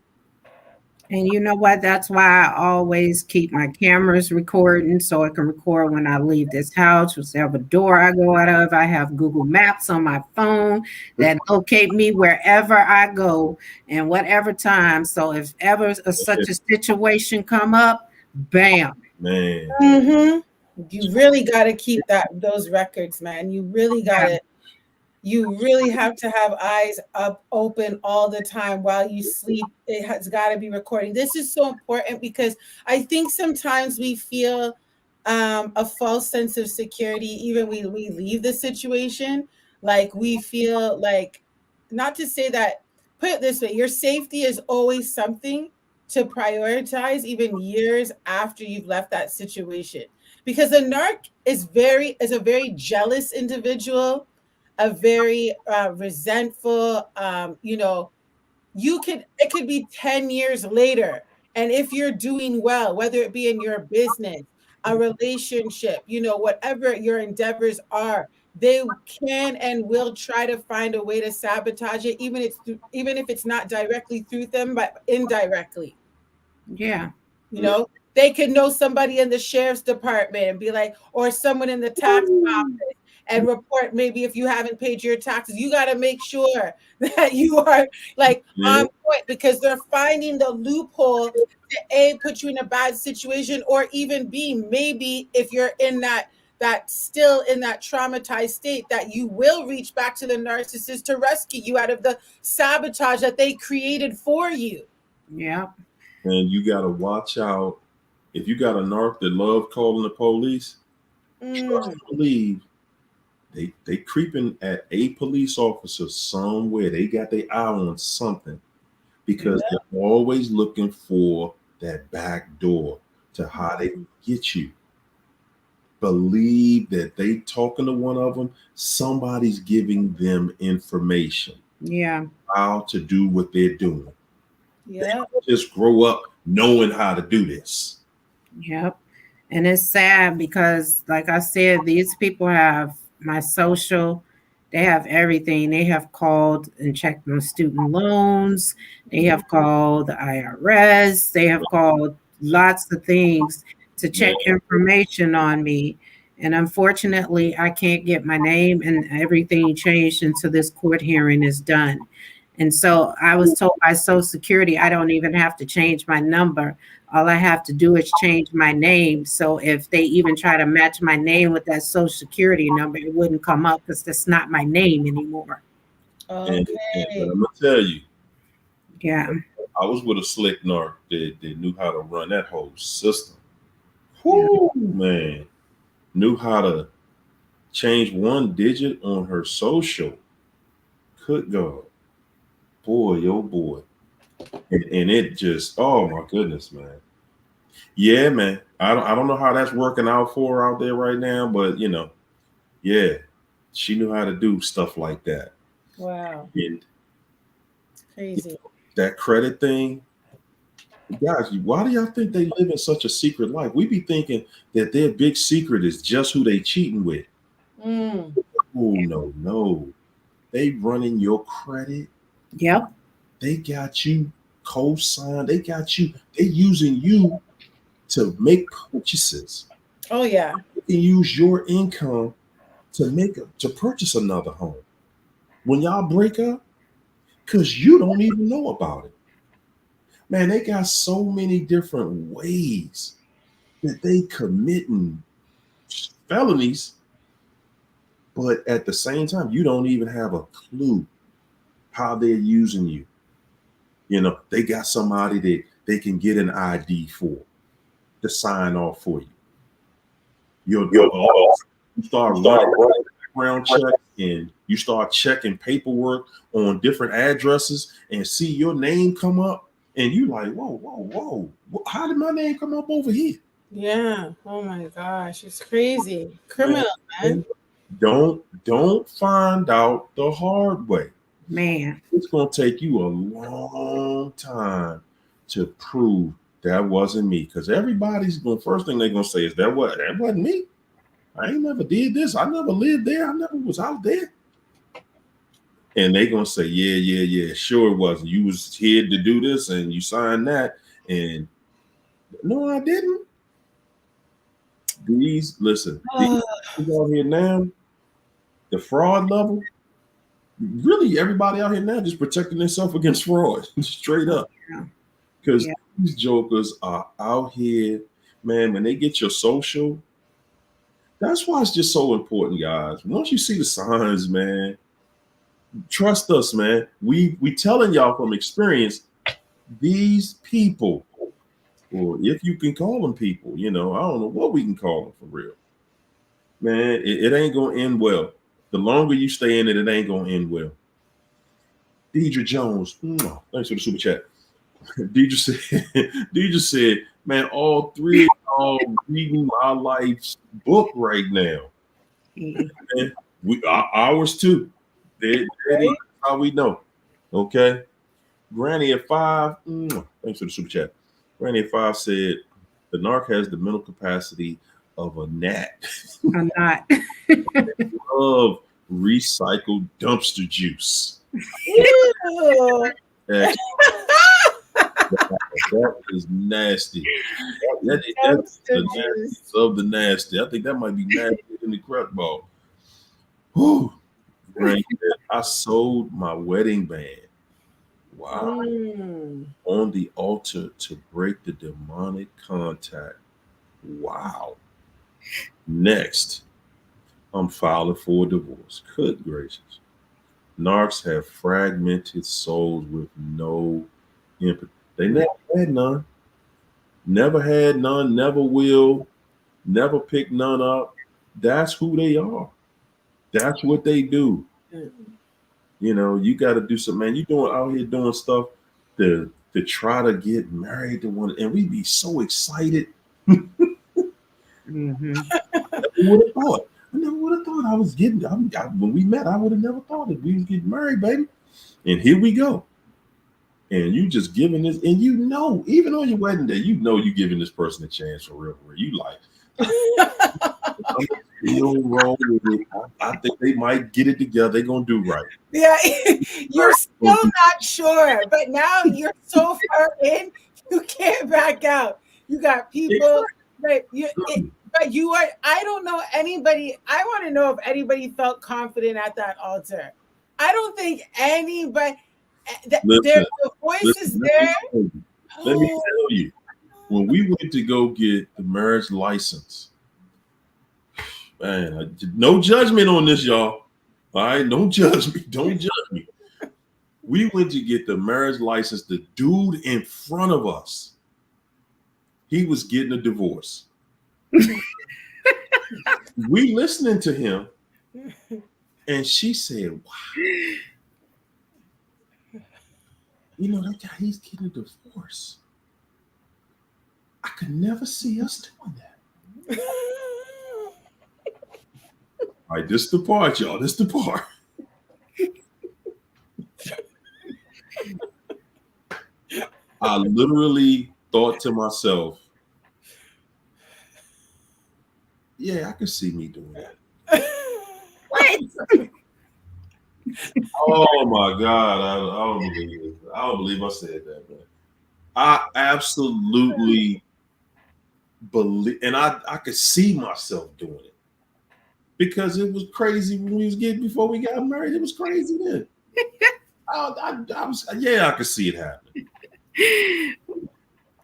And you know what? That's why I always keep my cameras recording so I can record when I leave this house, whichever door I go out of. I have Google Maps on my phone that locate me wherever I go and whatever time. So if ever such a situation come up, bam. Man. You really got to keep those records, man. You really got to. You really have to have eyes up open all the time while you sleep. It has got to be recording. This is so important because I think sometimes we feel a false sense of security even when we leave the situation. Like we feel like, not to say that, put it this way, your safety is always something to prioritize even years after you've left that situation. Because a narc is a very jealous individual, a very resentful, it could be 10 years later. And if you're doing well, whether it be in your business, a relationship, whatever your endeavors are, they can and will try to find a way to sabotage it, even if it's not directly through them, but indirectly. Yeah. They could know somebody in the sheriff's department and be like, or someone in the tax office, and report maybe if you haven't paid your taxes. You got to make sure that you are on point, because they're finding the loophole to A, put you in a bad situation, or even B, maybe if you're in that still in that traumatized state, that you will reach back to the narcissist to rescue you out of the sabotage that they created for you. Yeah. And you got to watch out. If you got a narc that love calling the police, trust and believe they creeping at a police officer somewhere. They got their eye on something, because they're always looking for that back door to how they get you. Believe that they talking to one of them, somebody's giving them information. Yeah. How to do what they're doing. Yeah. They just grow up knowing how to do this. Yep. And it's sad because, like I said, these people have my social, they have everything. They have called and checked my student loans. They have called the IRS. They have called lots of things to check information on me. And unfortunately, I can't get my name, and everything changed until this court hearing is done. And so I was told by Social Security, I don't even have to change my number. All I have to do is change my name. So if they even try to match my name with that Social Security number, it wouldn't come up because that's not my name anymore. Okay. But I'm going to tell you. Yeah. I was with a slick narc that knew how to run that whole system. Whoo, man. Knew how to change one digit on her social. Good God. Boy, oh boy. And it just, oh my goodness, man. Yeah, man. I don't know how that's working out for her out there right now, but she knew how to do stuff like that. Wow. And crazy. That credit thing, guys, why do y'all think they live in such a secret life? We be thinking that their big secret is just who they cheating with. Oh, no. They running your credit. Yep. They got you co-signed. They using you to make purchases. Oh, yeah. They can use your income to purchase another home. When y'all break up, because you don't even know about it. Man, they got so many different ways that they committing felonies, but at the same time, you don't even have a clue how they're using you. They got somebody that they can get an ID for. to sign off for you. You start running background checks and you start checking paperwork on different addresses and see your name come up, and you like, whoa, how did my name come up over here? Yeah. Oh my gosh, it's crazy. Criminal, man. Don't find out the hard way. Man. It's gonna take you a long time to prove that wasn't me, because everybody's going, first thing they're gonna say is that wasn't me. I ain't never did this. I never lived there. I never was out there. And they gonna say, yeah, sure it wasn't. You was here to do this and you signed that. And no, I didn't. These people out here now, the fraud level, really everybody out here now just protecting themselves against fraud, straight up. Because these jokers are out here, man, when they get your social, that's why it's just so important, guys. Once you see the signs, man, trust us, man. We telling y'all from experience, these people, or if you can call them people, I don't know what we can call them for real. Man, it ain't gonna end well. The longer you stay in it, it ain't gonna end well. Deidre Jones, thanks for the super chat. Deidre said, man, all three of y'all reading my life's book right now. And ours too. That's how we know. Okay. Granny at 5, thanks for the super chat. Granny at 5 said, the narc has the mental capacity of a gnat. A gnat. Love recycled dumpster juice. That is nasty. That's the nastiest of the nasty. I think that might be nastier than the crack ball. Whew. Right. I sold my wedding band. Wow. On the altar to break the demonic contact. Wow. Next, I'm filing for a divorce. Good gracious. Narcs have fragmented souls with no empathy. They never had none. Never had none, never will, never pick none up. That's who they are. That's what they do. You got to do something, man. You out here doing stuff to try to get married to one, and we be so excited. Mm-hmm. I never would have thought I was getting. When we met, I would have never thought that we was getting married, baby. And here we go. And you just giving this, and even on your wedding day, you giving this person a chance for real. You like, wrong with it. I think they might get it together. They're gonna do right. Yeah, you're still not sure, but now you're so far in, you can't back out. You got people, but you are. I don't know anybody. I want to know if anybody felt confident at that altar. I don't think anybody. The voice is there. Let me tell you, when we went to go get the marriage license, man, no judgment on this, y'all. All right, don't judge me. Don't judge me. We went to get the marriage license. The dude in front of us, he was getting a divorce. We listening to him, and she said, "Wow, that guy, he's getting a divorce. I could never see us doing that." All right, this the part, y'all. This the part. I literally thought to myself, yeah, I could see me doing that. What? Oh my God. I don't believe it. I don't believe I said that, man. I absolutely believe, and I could see myself doing it. Because it was crazy when we was before we got married. It was crazy then. I could see it happening.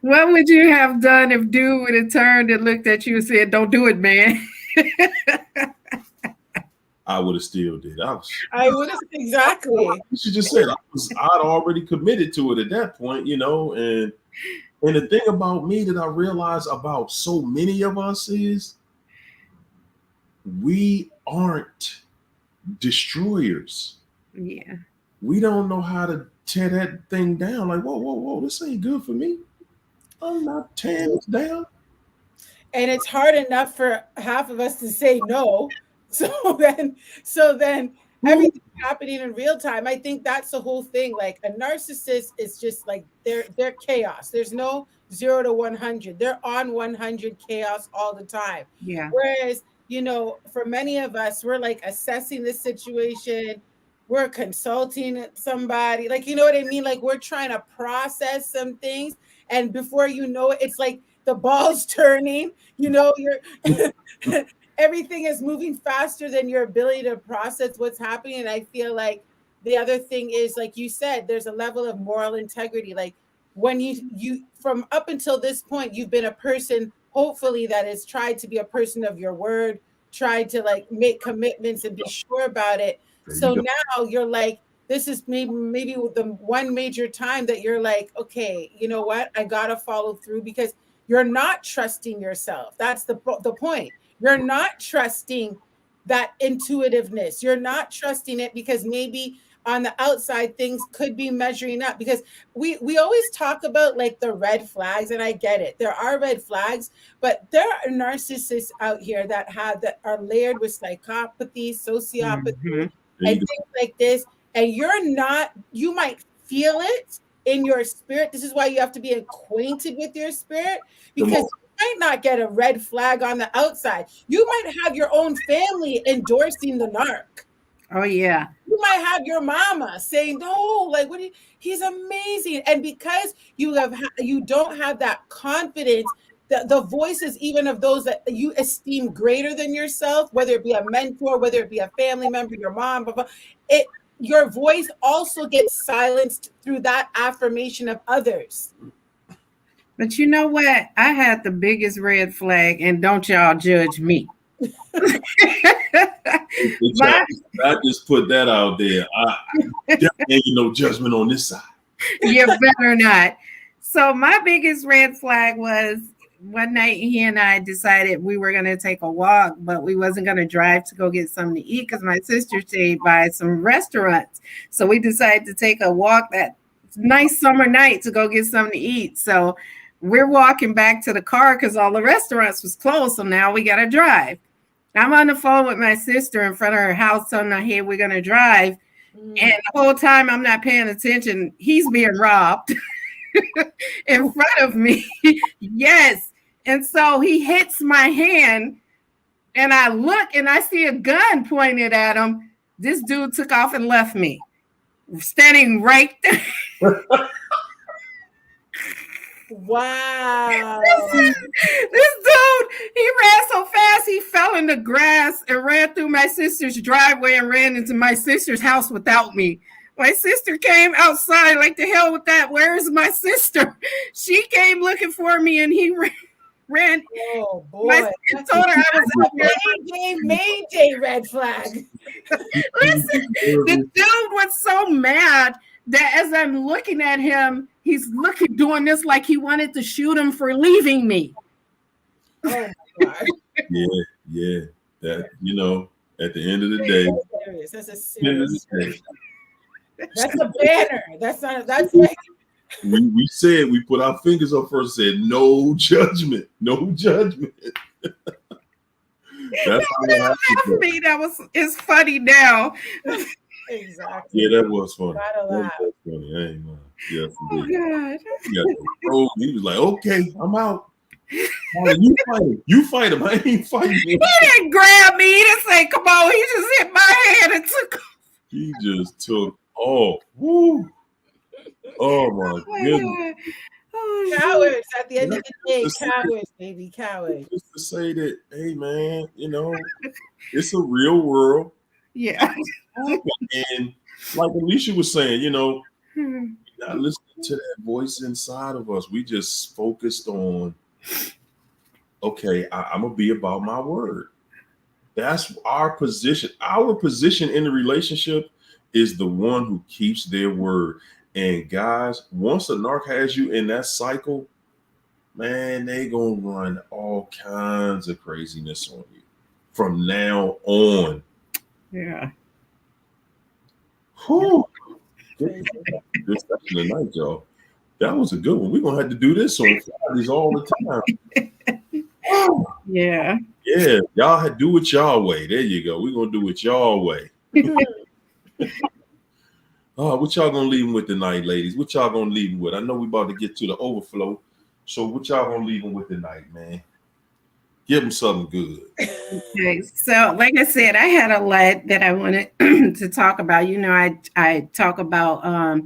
What would you have done if dude would have turned and looked at you and said, "Don't do it, man"? I would have still did. I would have exactly. You should just said I'd already committed to it at that point, and And the thing about me that I realize about so many of us is we aren't destroyers. Yeah. We don't know how to tear that thing down. Like, whoa, this ain't good for me. I'm not tearing this down. And it's hard enough for half of us to say no. So then everything's happening in real time. I think that's the whole thing. Like a narcissist is just like they're chaos. There's no 0 to 100. They're on 100 chaos all the time. Yeah. Whereas, for many of us, we're like assessing the situation. We're consulting somebody. Like, you know what I mean? Like we're trying to process some things. And before you know it, it's like the ball's turning, you're everything is moving faster than your ability to process what's happening. And I feel like the other thing is, like you said, there's a level of moral integrity. Like when you from up until this point, you've been a person, hopefully, that has tried to be a person of your word, tried to like make commitments and be sure about it. So now you're like, this is maybe the one major time that you're like, okay, you know what? I got to follow through, because you're not trusting yourself. That's the point. You're not trusting that intuitiveness. You're not trusting it because maybe on the outside things could be measuring up, because we always talk about like the red flags, and I get it. There are red flags, but there are narcissists out here that are layered with psychopathy, sociopathy, and things like this. And you might feel it in your spirit. This is why you have to be acquainted with your spirit, because you might not get a red flag on the outside. You might have your own family endorsing the narc. Oh, yeah. You might have your mama saying, no, like, he's amazing. And because you don't have that confidence, the voices even of those that you esteem greater than yourself, whether it be a mentor, whether it be a family member, your mom, your voice also gets silenced through that affirmation of others. But you know what? I had the biggest red flag, and don't y'all judge me. I just put that out there. I definitely ain't no judgment on this side. You better not. So my biggest red flag was one night he and I decided we were going to take a walk, but we wasn't going to drive to go get something to eat because my sister stayed by some restaurants. So we decided to take a walk that nice summer night to go get something to eat. So we're walking back to the car because all the restaurants was closed. So now we got to drive. I'm on the phone with my sister in front of her house telling her, hey, we're going to drive. And the whole time I'm not paying attention, he's being robbed in front of me. Yes. And so he hits my hand and I look and I see a gun pointed at him. This dude took off and left me standing right there. Wow. This dude, he ran so fast, he fell in the grass and ran through my sister's driveway and ran into my sister's house without me. My sister came outside like, the hell with that. Where is my sister? She came looking for me and he ran. Oh, boy. My sister told her I was out there. Mayday red flag. Listen, the dude was so mad that as I'm looking at him, he's doing this like he wanted to shoot him for leaving me. Oh my God. Yeah. That, at the end of the day. That's a serious. That's a banner. That's like. We said, we put our fingers up first and said, no judgment. No judgment. That's it's funny now. Exactly. Yeah, that was funny. That was funny. I ain't lying. Yes, oh God. He was like, okay, I'm out. You fight him. I ain't fighting him. He didn't grab me. He didn't say, come on. He just hit my hand and took off. He just took off. Woo. Oh my goodness. Oh, cowards at the end of the day. Cowards, baby. Cowards. Just to say that, hey man, it's a real world. Yeah. And like Alicia was saying, you're not listening to that voice inside of us. We just focused on, okay, I'm gonna be about my word. That's our position. Our position in the relationship is the one who keeps their word. And guys, once a narc has you in that cycle, man, they gonna run all kinds of craziness on you from now on. Yeah. Whew. Good session tonight, y'all. That was a good one. We're gonna have to do this on Fridays all the time. Yeah. Yeah, y'all had do it y'all way. There you go. We're gonna do it y'all way. What y'all gonna leave them with tonight, ladies? What y'all gonna leave them with? I know we about to get to the overflow. So what y'all gonna leave them with tonight, man? Give them something good. Okay. So, like I said, I had a lot that I wanted to talk about. You know, I talk about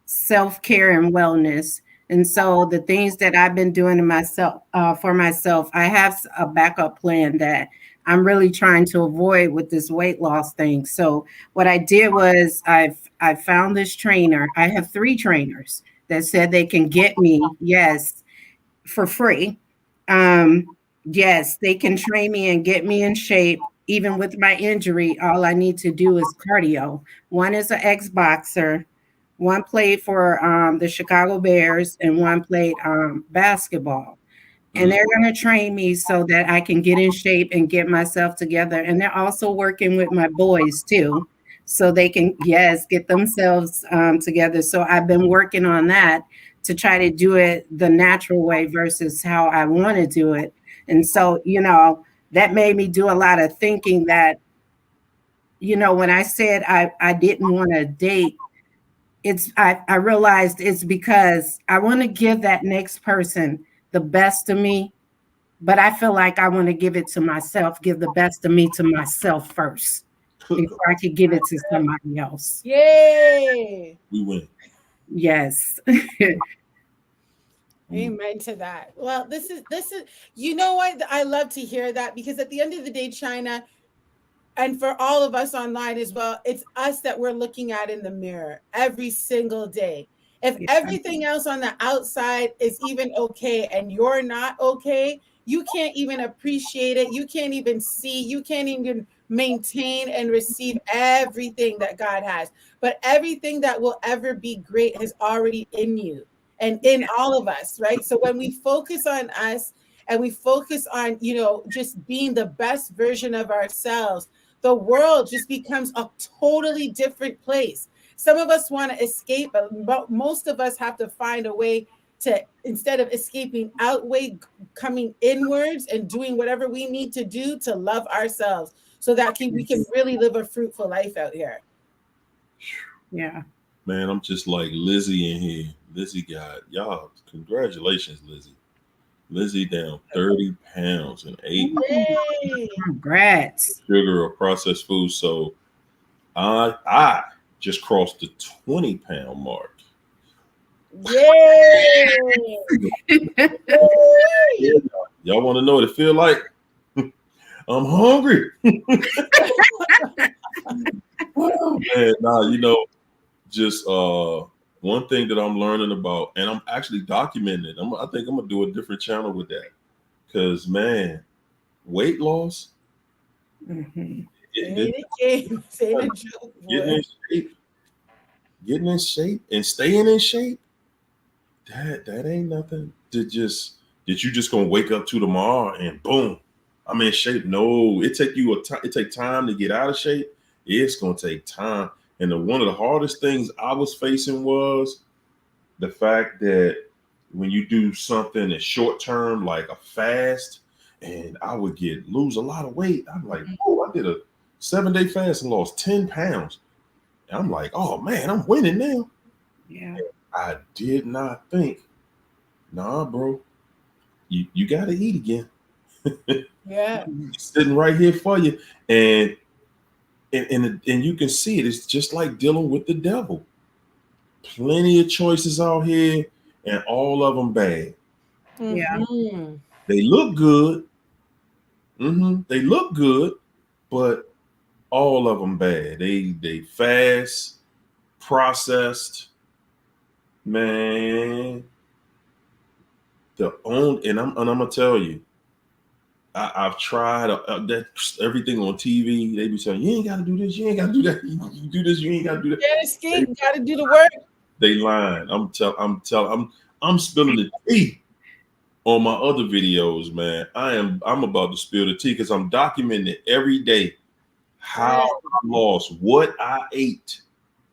self-care and wellness. And so the things that I've been doing to myself for myself, I have a backup plan that I'm really trying to avoid with this weight loss thing. So what I did was I found this trainer. I have 3 trainers that said they can get me, yes, for free. Yes, they can train me and get me in shape. Even with my injury, all I need to do is cardio. One is an ex-boxer. One played for the Chicago Bears and one played basketball. And they're going to train me so that I can get in shape and get myself together. And they're also working with my boys too, so they can, yes, get themselves together. So I've been working on that to try to do it the natural way versus how I want to do it. And so, you know, that made me do a lot of thinking that, you know, when I said I didn't want to date, I realized it's because I want to give that next person the best of me, but I feel like I want to give it to myself, give the best of me to myself first before I could give it to somebody else. Yay! We win. Yes. Amen to that. Well, this is you know what, I love to hear that, because at the end of the day, China, and for all of us online as well, it's us that we're looking at in the mirror every single day. If everything else on the outside is even okay and you're not okay, you can't even appreciate it. You can't even see, you can't even maintain and receive everything that God has. But everything that will ever be great is already in you and in all of us, right? So when we focus on us and we focus on, you know, just being the best version of ourselves, the world just becomes a totally different place. Some of us want to escape, but most of us have to find a way to, instead of escaping outway, coming inwards and doing whatever we need to do to love ourselves so that we can really live a fruitful life out here. Yeah. Man, I'm just like Lizzie in here. Lizzie got, y'all, congratulations, Lizzie. Lizzie down 30 pounds and 8 Congrats. sugar or processed food. So I just crossed the 20-pound mark. Yay! Y'all want to know what it feel like? I'm hungry. Man, you know, just one thing that I'm learning about, and I'm actually documenting it. I think I'm gonna do a different channel with that, because man, weight loss. Getting in shape and staying in shape. That ain't nothing to just that you just gonna wake up to tomorrow and boom, I'm in shape. No, it take time to get out of shape. It's gonna take time. And one of the hardest things I was facing was the fact that when you do something in short term, like a fast, and I would lose a lot of weight. I'm like, oh, I did a 7-day fast and lost 10 pounds. And I'm like, oh man, I'm winning now. Yeah. And I did not think, nah, bro, you got to eat again. Yeah. It's sitting right here for you. And you can see it. It's just like dealing with the devil. Plenty of choices out here, and all of them bad. Yeah. They look good. They look good, but all of them bad. They fast, processed. Man, and I'm gonna tell you, I've tried that everything on TV. They be saying, you ain't got to do this, you ain't got to do that. You do this, you ain't got to do that. You can't escape. You got to do the work. They lying. I'm spilling the tea on my other videos, man, I'm about to spill the tea because I'm documenting it every day how I lost, what I ate.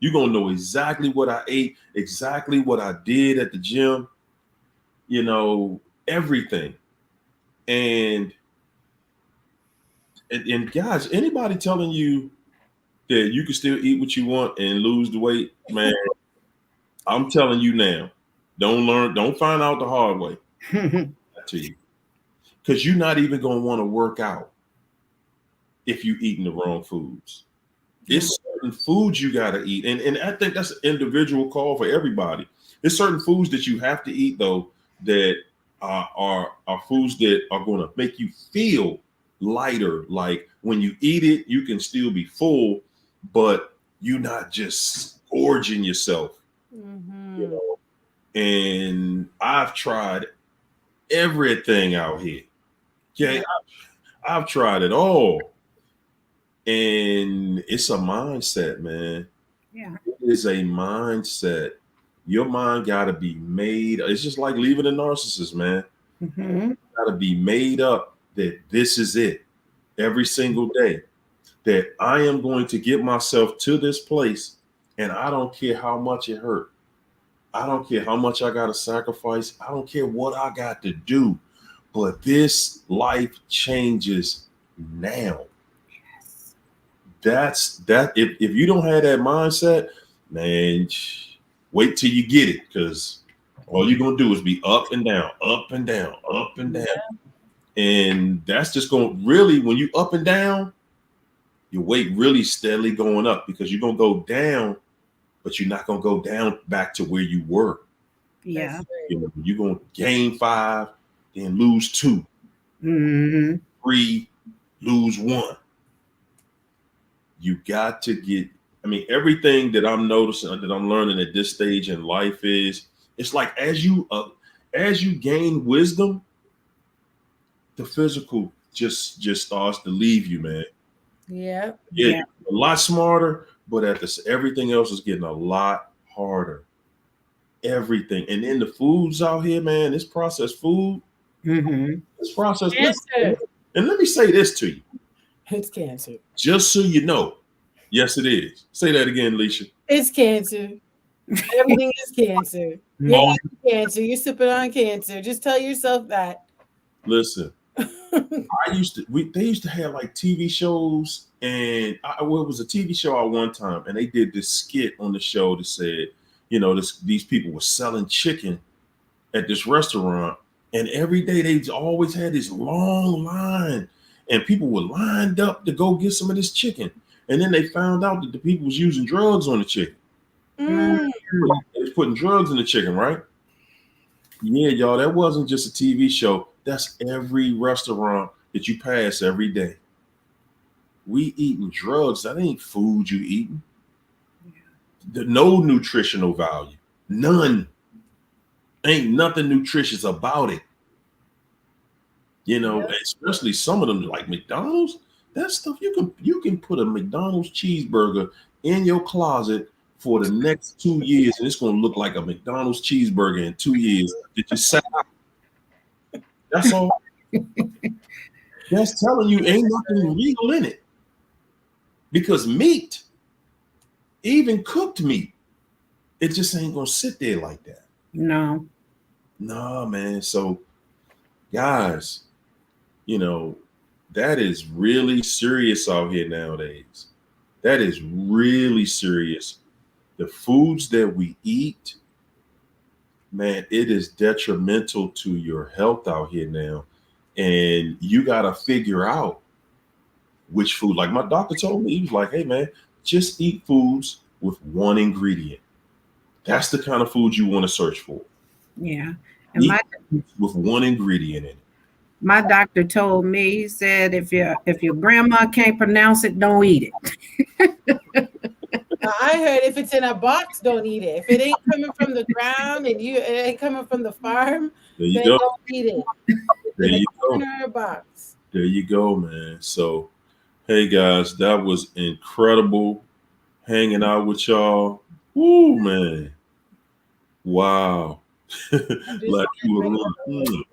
You're gonna know exactly what I ate, exactly what I did at the gym, you know, everything. And guys, anybody telling you that you can still eat what you want and lose the weight, man, I'm telling you now, don't find out the hard way. To you. Because you're not even gonna want to work out if you eating the wrong foods. It's certain foods you gotta eat. And I think that's an individual call for everybody. There's certain foods that you have to eat though that are foods that are gonna make you feel lighter. Like when you eat it, you can still be full, but you're not just gorging yourself. You know? And I've tried everything out here. Okay, I've tried it all. And it's a mindset, man. Yeah. It is a mindset. Your mind got to be made. It's just like leaving a narcissist, man. Got to be made up that this is it every single day. That I am going to get myself to this place, and I don't care how much it hurt. I don't care how much I got to sacrifice. I don't care what I got to do. But this life changes now. That's that. If you don't have that mindset, man, wait till you get it, because all you're gonna do is be up and down, up and down, up and down. And that's just going to really, when you up and down, your weight really steadily going up, because you're gonna go down, but you're not gonna go down back to where you were. Yeah. You know, you're gonna gain 5, then lose 2, 3, lose 1. You got to get, I mean, everything that I'm noticing, that I'm learning at this stage in life is, it's like as you gain wisdom, the physical just starts to leave you, man. Yeah. Yeah. A lot smarter, but everything else is getting a lot harder. Everything. And then the foods out here, man, this processed food, this processed. And let me say this to you. It's cancer. Just so you know. Yes, it is. Say that again, Alicia. It's cancer. Everything is cancer. You're eating cancer. You're sipping on cancer. Just tell yourself that. Listen, they used to have like TV shows, and it was a TV show at one time, and they did this skit on the show that said, you know, these people were selling chicken at this restaurant, and every day they always had this long line, and people were lined up to go get some of this chicken. And then they found out that the people was using drugs on the chicken. They was putting drugs in the chicken, right? Yeah, y'all, that wasn't just a TV show. That's every restaurant that you pass every day. We eating drugs. That ain't food you eating. No nutritional value. None. Ain't nothing nutritious about it. You know, especially some of them like McDonald's. That stuff, you can put a McDonald's cheeseburger in your closet for the next 2 years, and it's gonna look like a McDonald's cheeseburger in 2 years. Did you say? That's all. That's telling you ain't nothing real in it. Because meat, even cooked meat, it just ain't gonna sit there like that. No. Nah, man. So, guys, you know, that is really serious out here nowadays. That is really serious. The foods that we eat, man, it is detrimental to your health out here now. And you got to figure out which food. Like my doctor told me, he was like, hey, man, just eat foods with one ingredient. That's the kind of food you want to search for. Yeah. And with one ingredient in it. My doctor told me, he said, if your grandma can't pronounce it, don't eat it. I heard if it's in a box, don't eat it. If it ain't coming from the ground and it ain't coming from the farm, then don't eat it. There you go. A box. There you go, man. So, hey guys, that was incredible hanging out with y'all. Woo, man. Wow. Like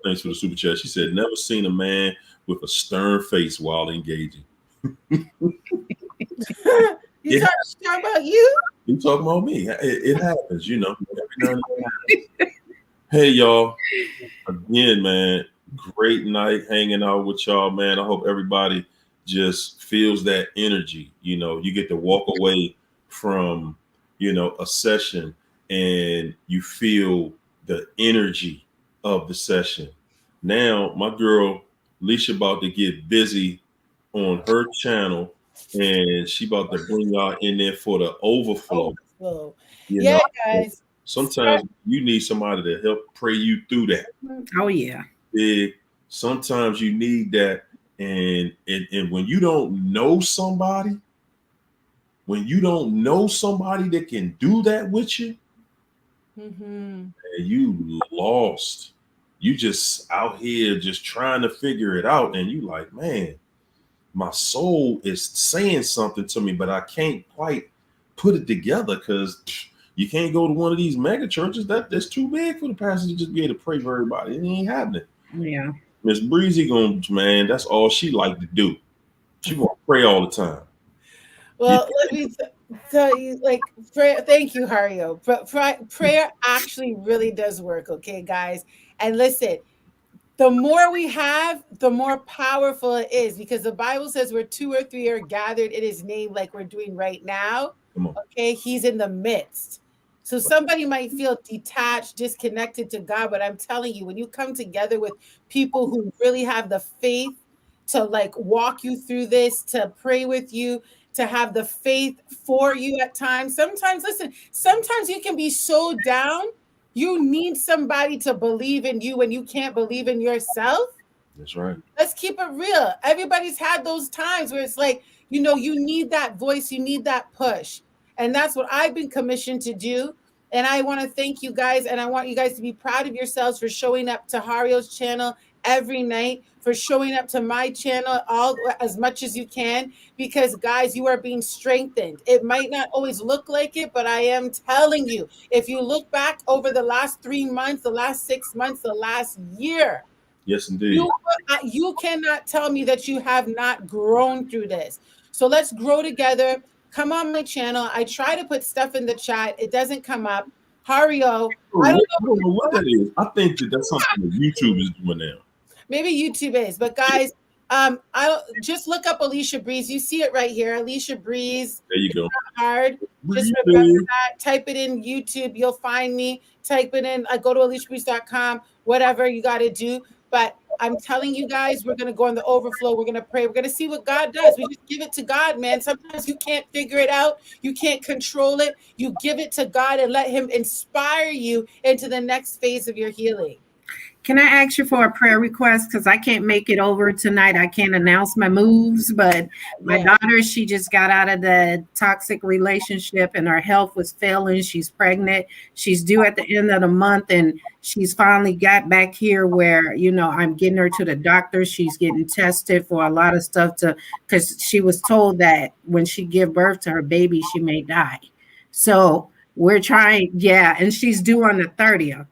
thanks for the super chat. She said, never seen a man with a stern face while engaging. You talking about you? You talking about me. It happens, you know. Every now and then it happens. Hey, y'all. Again, man, great night hanging out with y'all, man. I hope everybody just feels that energy. You know, you get to walk away from, you know, a session and you feel the energy of the session. Now, my girl, Leisha, about to get busy on her channel, and she about to bring y'all in there for the overflow. You know, guys. Sometimes you need somebody to help pray you through that. Oh yeah. Sometimes you need that, and when you don't know somebody, that can do that with you, and you lost. You just out here just trying to figure it out, and you like, man, my soul is saying something to me, but I can't quite put it together because you can't go to one of these mega churches. That's too big for the pastor to just be able to pray for everybody. It ain't happening. Yeah. Miss Breezy man, that's all she like to do. She want to pray all the time. Well, let me tell you, like, prayer. Thank you, Hario. But prayer actually really does work, okay, guys? And listen, the more we have, the more powerful it is, because the Bible says where 2 or 3 are gathered in his name, like we're doing right now. Okay, he's in the midst. So somebody might feel detached, disconnected to God, but I'm telling you, when you come together with people who really have the faith to like walk you through this, to pray with you, to have the faith for you at times. Sometimes you can be so down. You need somebody to believe in you when you can't believe in yourself. That's right. Let's keep it real. Everybody's had those times where it's like, you know, you need that voice, you need that push. And that's what I've been commissioned to do. And I want to thank you guys. And I want you guys to be proud of yourselves for showing up to Hario's channel every night, for showing up to my channel as much as you can, because guys, you are being strengthened. It might not always look like it, but I am telling you, if you look back over the last 3 months, the last 6 months, the last year, yes, indeed, you cannot tell me that you have not grown through this. So let's grow together. Come on my channel. I try to put stuff in the chat. It doesn't come up. Hario, I don't know what that is. I think that's something that YouTube is doing now. Maybe YouTube is, but guys, I'll just look up Alicia Breeze. You see it right here, Alicia Breeze. There you go. Not hard. Just remember that. Type it in YouTube. You'll find me. Type it in. I go to aliciabreeze.com. Whatever you got to do. But I'm telling you guys, we're gonna go on the overflow. We're gonna pray. We're gonna see what God does. We just give it to God, man. Sometimes you can't figure it out. You can't control it. You give it to God and let Him inspire you into the next phase of your healing. Can I ask you for a prayer request? Because I can't make it over tonight. I can't announce my moves, but my daughter, she just got out of the toxic relationship and her health was failing. She's pregnant. She's due at the end of the month, and she's finally got back here where, you know, I'm getting her to the doctor. She's getting tested for a lot of stuff because she was told that when she give birth to her baby, she may die. So we're trying, and she's due on the 30th.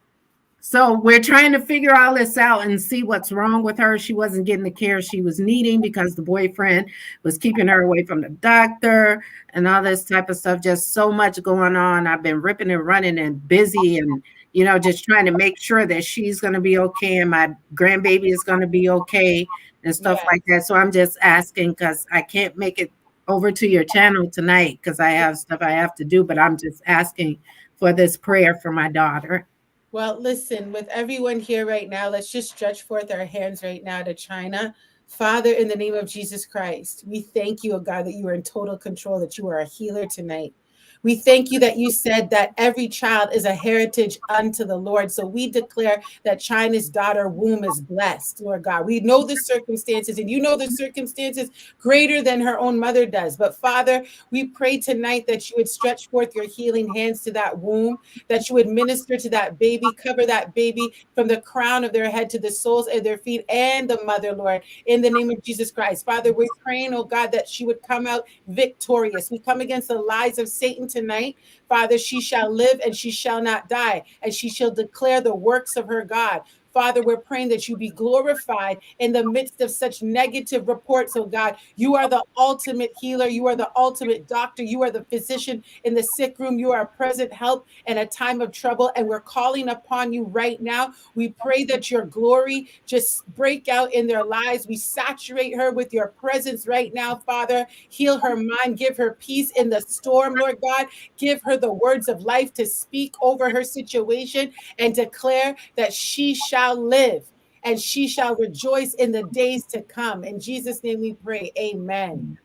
So we're trying to figure all this out and see what's wrong with her. She wasn't getting the care she was needing because the boyfriend was keeping her away from the doctor and all this type of stuff. Just so much going on. I've been ripping and running and busy and, you know, just trying to make sure that she's going to be okay and my grandbaby is going to be okay and stuff like that. So I'm just asking because I can't make it over to your channel tonight because I have stuff I have to do, but I'm just asking for this prayer for my daughter. Well, listen, with everyone here right now, let's just stretch forth our hands right now to China. Father, in the name of Jesus Christ, we thank you, oh God, that you are in total control, that you are a healer tonight. We thank you that you said that every child is a heritage unto the Lord. So we declare that China's daughter womb is blessed, Lord God. We know the circumstances, and you know the circumstances greater than her own mother does. But Father, we pray tonight that you would stretch forth your healing hands to that womb, that you would minister to that baby, cover that baby from the crown of their head to the soles of their feet, and the mother, Lord, in the name of Jesus Christ. Father, we're praying, oh God, that she would come out victorious. We come against the lies of Satan tonight. Father, she shall live and she shall not die, and she shall declare the works of her God. Father, we're praying that you be glorified in the midst of such negative reports, oh God. You are the ultimate healer. You are the ultimate doctor. You are the physician in the sick room. You are a present help in a time of trouble, and we're calling upon you right now. We pray that your glory just break out in their lives. We saturate her with your presence right now, Father. Heal her mind. Give her peace in the storm, Lord God. Give her the words of life to speak over her situation and declare that she shall live and she shall rejoice in the days to come. In Jesus' name we pray. Amen.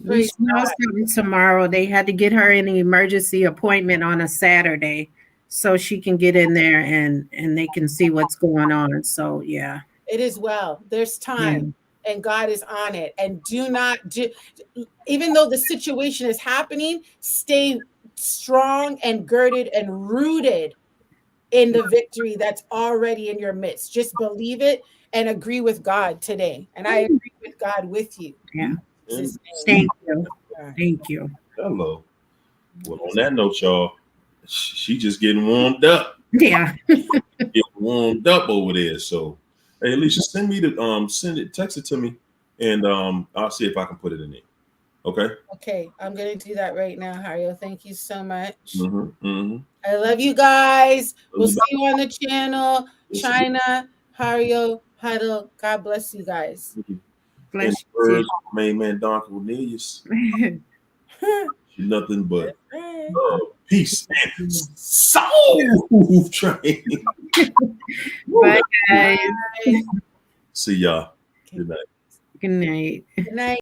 We should know something tomorrow. They had to get her an emergency appointment on a Saturday so she can get in there and they can see what's going on. So yeah. It is well. There's time. Yeah. And God is on it. And even though the situation is happening, stay strong and girded and rooted in the victory that's already in your midst. Just believe it and agree with God today. And I agree with God with you. Yeah. Thank you. Thank you. Hello. Well, on that note, y'all, she just getting warmed up. Yeah. Getting warmed up over there. So, hey, Alicia, send it, text it to me, and I'll see if I can put it in there. Okay. Okay, I'm gonna do that right now, Hario. Thank you so much. Mm-hmm. I love you guys. We'll see you on the channel. China, Hario, Huddle. God bless you guys. Bless you. Main man, Don Cornelius. She's nothing but peace and soul train. Bye, guys. See y'all. Good night. Good night. Good night.